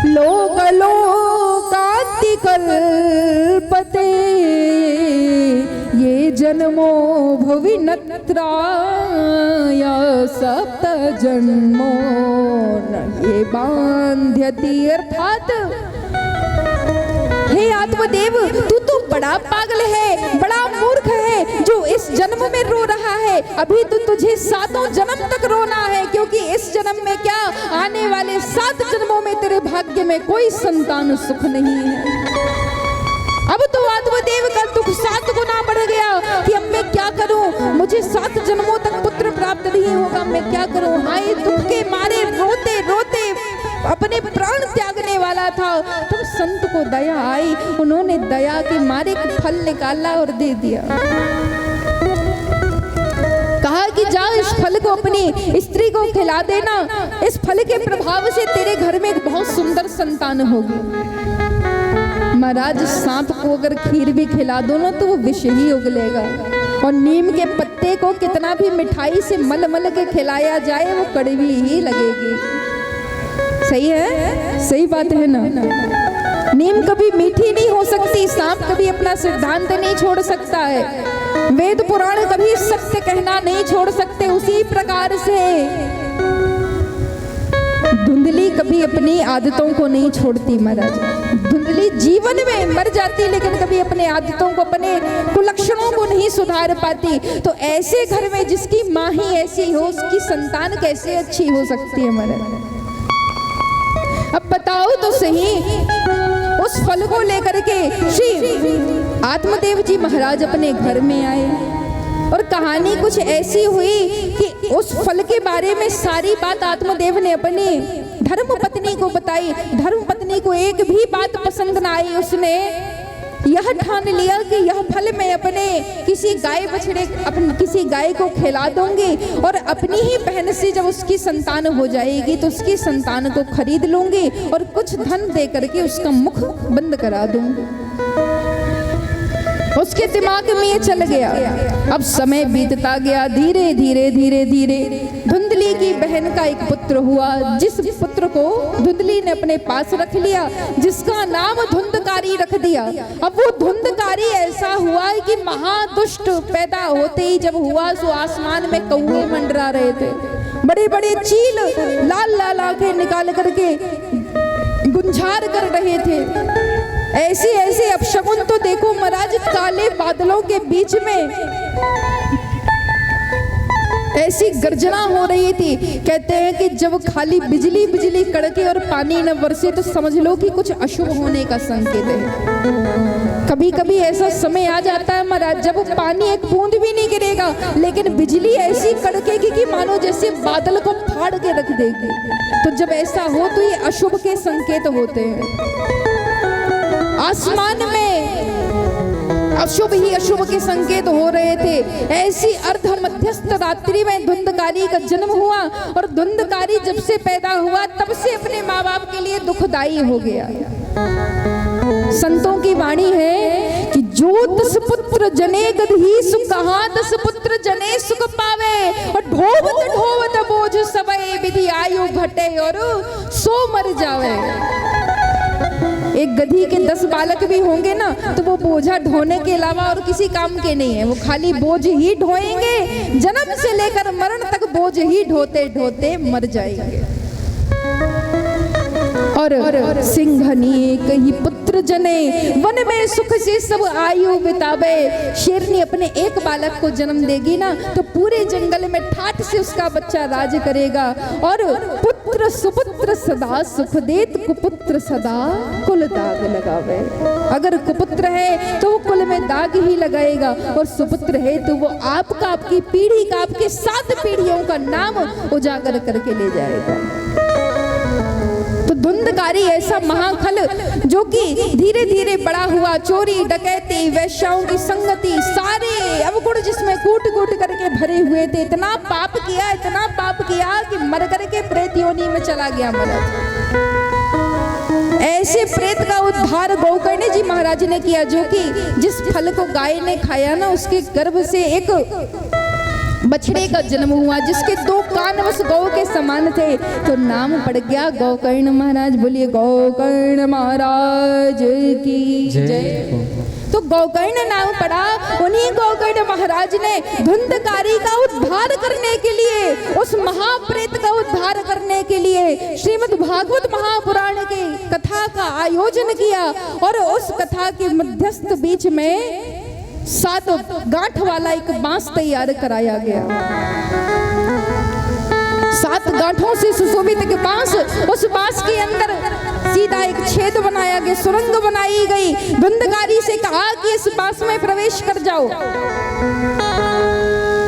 लोक लोकांति कल्पते ये जन्मो भविनत्राय सप्त जन्मो न ये बांध्यति। अर्थात हे आत्मदेव, तू तो बड़ा पागल है, बड़ा मूर्ख है जो इस जन्म में रो रहा है। अभी तो तुझे 7 जन्म तक रोना है, क्योंकि इस जन्म में क्या आने वाले 7 जन्मों में तेरे भाग्य में कोई संतान सुख नहीं है। अब तो आत्मदेव का दुख 7 गुना बढ़ गया कि अब मैं क्या करूं, मुझे 7 जन्मों तक पुत्र प्राप्त नहीं होगा, मैं क्या करूं। हाय दुख के मारे रोते रोते अपने प्राण त्यागने वाला था। तब संत को दया आई, उन्होंने दया के मारे फल निकाला और दे दिया। कहा कि जा इस फल को अपनी स्त्री को खिला देना, इस फल के प्रभाव से तेरे घर में एक बहुत सुंदर संतान होगी। महाराज सांप को अगर खीर भी खिला दो ना तो वो विष ही उगलेगा, और नीम के पत्ते को कितना भी मिठाई से मल मल के खिलाया जाए वो कड़वी ही लगेगी। सही है, सही बात है ना। नीम कभी मीठी नहीं हो सकती, सांप कभी अपना सिद्धांत नहीं छोड़ सकता है, वेद पुराण कभी सत्य कहना नहीं छोड़ सकते। उसी प्रकार से धुंधली कभी अपनी आदतों को नहीं छोड़ती। महाराज धुंधली जीवन में मर जाती लेकिन कभी अपने आदतों को, अपने कुलक्षणों को नहीं सुधार पाती। तो ऐसे घर में जिसकी माँ ही ऐसी हो, उसकी संतान कैसे अच्छी हो सकती है। महाराज अब बताओ तो सही, उस फल को लेकर के श्री आत्मदेव जी महाराज अपने घर में आए, और कहानी कुछ ऐसी हुई कि उस फल के बारे में सारी बात आत्मदेव ने अपनी धर्म पत्नी को बताई। धर्म पत्नी को एक भी बात पसंद ना आई। उसने यह ठान लिया कि यह फल मैं अपने किसी गाय बछड़े, अपने किसी गाय को खिला दूंगी, और अपनी ही बहन से जब उसकी संतान हो जाएगी तो उसकी संतान को खरीद लूंगी और कुछ धन दे करके उसका मुख बंद करा दूंगी। उसके दिमाग में ये चल गया। अब समय बीतता गया, धीरे धीरे धीरे धीरे धुंधली की बहन का एक पुत्र हुआ, जिस पुत्र को धुंधली ने अपने पास रख लिया, जिसका नाम धुंधकारी रख दिया। अब वो धुंधकारी ऐसा हुआ कि महादुष्ट पैदा होते ही जब हुआ सो आसमान में कौवे मंडरा रहे थे, बड़े बड़े चील लाल लाल आंखें निकाल करके गुंजार कर रहे थे। ऐसे ऐसे अपशकुन तो देखो महाराज, काले बादलों के बीच में ऐसी गर्जना हो रही थी। कहते हैं कि जब खाली बिजली बिजली कड़के और पानी न बरसे तो समझ लो कि कुछ अशुभ होने का संकेत है। कभी कभी ऐसा समय आ जाता है महाराज जब पानी एक बूंद भी नहीं गिरेगा लेकिन बिजली ऐसी कड़केगी कि मानो जैसे बादल को फाड़ के रख देगी। तो जब ऐसा हो तो ये अशुभ के संकेत होते हैं। आसमान में अशुभ ही अशुभ के संकेत हो रहे थे। ऐसी अर्ध मध्यस्थ रात्रि में धुंधकारी का जन्म हुआ, और धुंधकारी जब से पैदा हुआ तब से अपने माँ बाप के लिए दुखदाई हो गया। संतों की वाणी है कि जो 10 पुत्र जने गधी सुख, कहाँ 10 पुत्र जने सुख पावे, और ढोवत ढोवत बोझ सबे विधि आयु घटे और सो मर जावे। एक गधी के 10 बालक भी होंगे ना तो वो बोझा ढोने के अलावा और किसी काम के नहीं है, वो खाली बोझ ही ढोएंगे, जन्म से लेकर मरण तक बोझ ही ढोते ढोते मर जाएंगे। और सिंघनी कही पुत्र जने, वन में सुख से सब आयु बितावे। शेरनी अपने एक बालक को जन्म देगी ना तो पूरे जंगल में ठाठ से उसका बच्चा राज करेगा। और पुत्र पुत्र सुपुत्र सदा सुख देत, कुपुत्र सदा कुल दाग लगावे। अगर कुपुत्र है तो वो कुल में दाग ही लगाएगा, और सुपुत्र है तो वो आपका, आपकी पीढ़ी का, आपके 7 पीढ़ियों का नाम उजागर करके ले जाएगा। तो धुंधकारी ऐसा महाखल जो कि धीरे धीरे बड़ा हुआ, चोरी डकैती वैश्याओं की संगति, सारे अवगुण जिसमें कूट कूट करके भरे हुए थे। इतना पाप किया कि मर करके प्रेत योनि में चला गया महाराज। ऐसे प्रेत का उद्धार गोकर्ण जी महाराज ने किया, जो कि जिस फल को गाय ने खाया ना, उसके गर्भ से एक बछड़े का जन्म हुआ, जिसके 2 कान बस गौ के समान थे, तो नाम पड़ गया गोकर्ण महाराज। बोलिए गोकर्ण महाराज की जय। तो गोकर्ण नाम पड़ा। उन्हीं गोकर्ण महाराज ने धुंधकारी का उद्धार करने के लिए, उस महाप्रेत का उद्धार करने के लिए श्रीमद् भागवत महापुराण के कथा का आयोजन किया, और उस कथा के मध्यस्थ बीच में 7 गांठ वाला एक बांस तैयार कराया गया। 7 गांठों से सुशोभित एक बांस, उस बांस के अंदर सीधा एक छेद बनाया गया, सुरंग बनाई गई। धुंधकारी से कहा कि इस बांस में प्रवेश कर जाओ।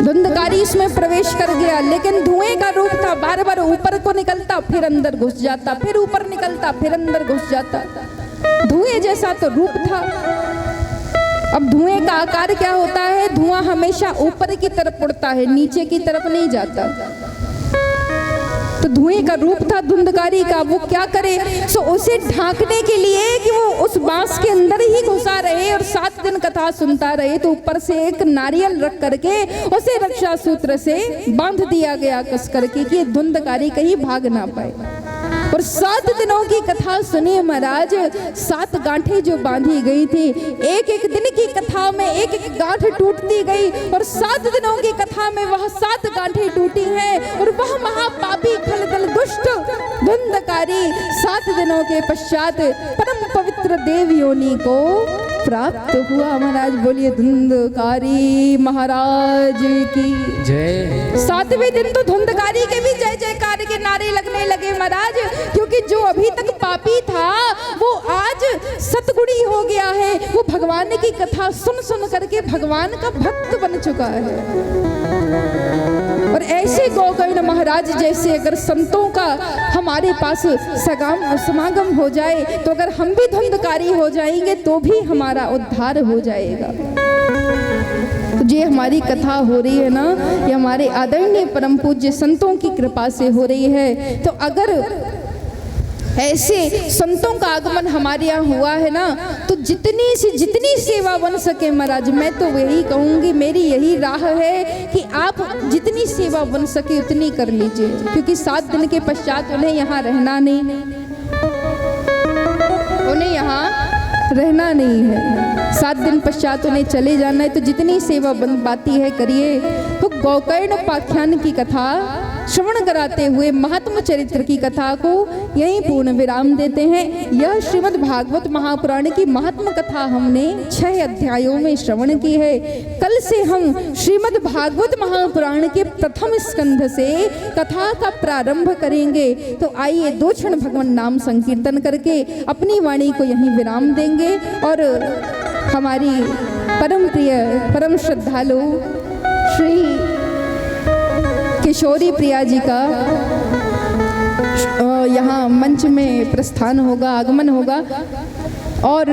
धुंधकारी इसमें प्रवेश कर गया, लेकिन धुएं का रूप था, बार बार ऊपर को निकलता, फिर अंदर घुस जाता, फिर ऊपर निकलता, फिर अंदर घुस जाता। धुएं जैसा तो रूप था। अब धुएं का आकार क्या होता है? धुआं हमेशा ऊपर की तरफ उड़ता है, नीचे की तरफ नहीं जाता। तो धुएं का रूप था धुंधकारी का। वो क्या करे, सो उसे ढांकने के लिए कि वो उस बांस के अंदर ही घुसा रहे और 7 दिन कथा सुनता रहे, तो ऊपर से एक नारियल रख करके उसे रक्षा सूत्र से बांध दिया गया कस करके, कि धुंधकारी कहीं भाग ना पाए। और 7 दिनों की कथा सुनिए महाराज। 7 गांठें जो बांधी गई थी, एक एक दिन की कथा में एक एक गांठ टूटती गई, और 7 दिनों की कथा में वह 7 गांठें टूटी हैं। और वह महापापी खलदल दुष्ट धुंधकारी 7 दिनों के पश्चात परम पवित्र देव योनि को प्राप्त हुआ महाराज। बोलिए धुंधकारी महाराज की जय। 7वें दिन तो धुंधकारी के भी जय जयकार के नारे लगने लगे महाराज, क्योंकि जो अभी तक पापी था वो आज सतगुणी हो गया है। वो भगवान की कथा सुन सुन करके भगवान का भक्त बन चुका है। और ऐसे गोकर्ण महाराज जैसे अगर संतों का हमारे पास समागम हो जाए, तो अगर हम भी धुंधकारी हो जाएंगे तो भी हमारा उद्धार हो जाएगा। तो ये हमारी कथा हो रही है ना, ये हमारे आदरणीय परम पूज्य संतों की कृपा से हो रही है। तो अगर ऐसे संतों का आगमन हमारे यहाँ हुआ है ना, तो जितनी से जितनी सेवा बन सके महाराज, मैं तो वही कहूँगी, मेरी यही राह है कि आप जितनी सेवा बन सके उतनी कर लीजिए, क्योंकि 7 दिन के पश्चात उन्हें यहाँ रहना नहीं, उन्हें यहाँ रहना नहीं है। 7 दिन पश्चात उन्हें चले जाना है। तो जितनी सेवा बन पाती है करिए। तो गोकर्ण उपाख्यान की कथा श्रवण कराते हुए महात्म चरित्र की कथा को यहीं पूर्ण विराम देते हैं। यह श्रीमद् भागवत महापुराण की महात्म कथा हमने 6 अध्यायों में श्रवण की है। कल से हम श्रीमद् भागवत महापुराण के प्रथम स्कंध से कथा का प्रारंभ करेंगे। तो आइए 2 क्षण भगवान नाम संकीर्तन करके अपनी वाणी को यहीं विराम देंगे और हमारी परम प्रिय परम श्रद्धालु श्री किशोरी प्रिया जी का यहाँ मंच में प्रस्थान होगा, आगमन होगा, और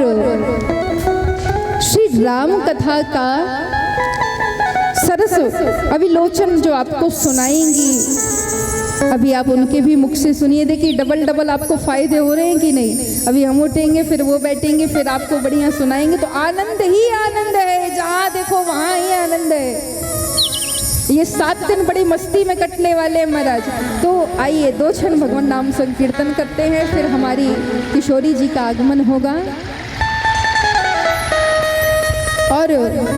श्री राम कथा का सरस अविलोचन जो आपको सुनाएंगी, अभी आप उनके भी मुख से सुनिए। देखिए डबल आपको फायदे हो रहे हैं कि नहीं। अभी हम उठेंगे, फिर वो बैठेंगे, फिर आपको बढ़िया सुनाएंगे। तो आनंद ही आनंद है, जहाँ देखो वहाँ ही आनंद है। ये 7 दिन बड़ी मस्ती में कटने वाले हैं महाराज। तो आइए 2 क्षण भगवान नाम संकीर्तन करते हैं, फिर हमारी किशोरी जी का आगमन होगा। और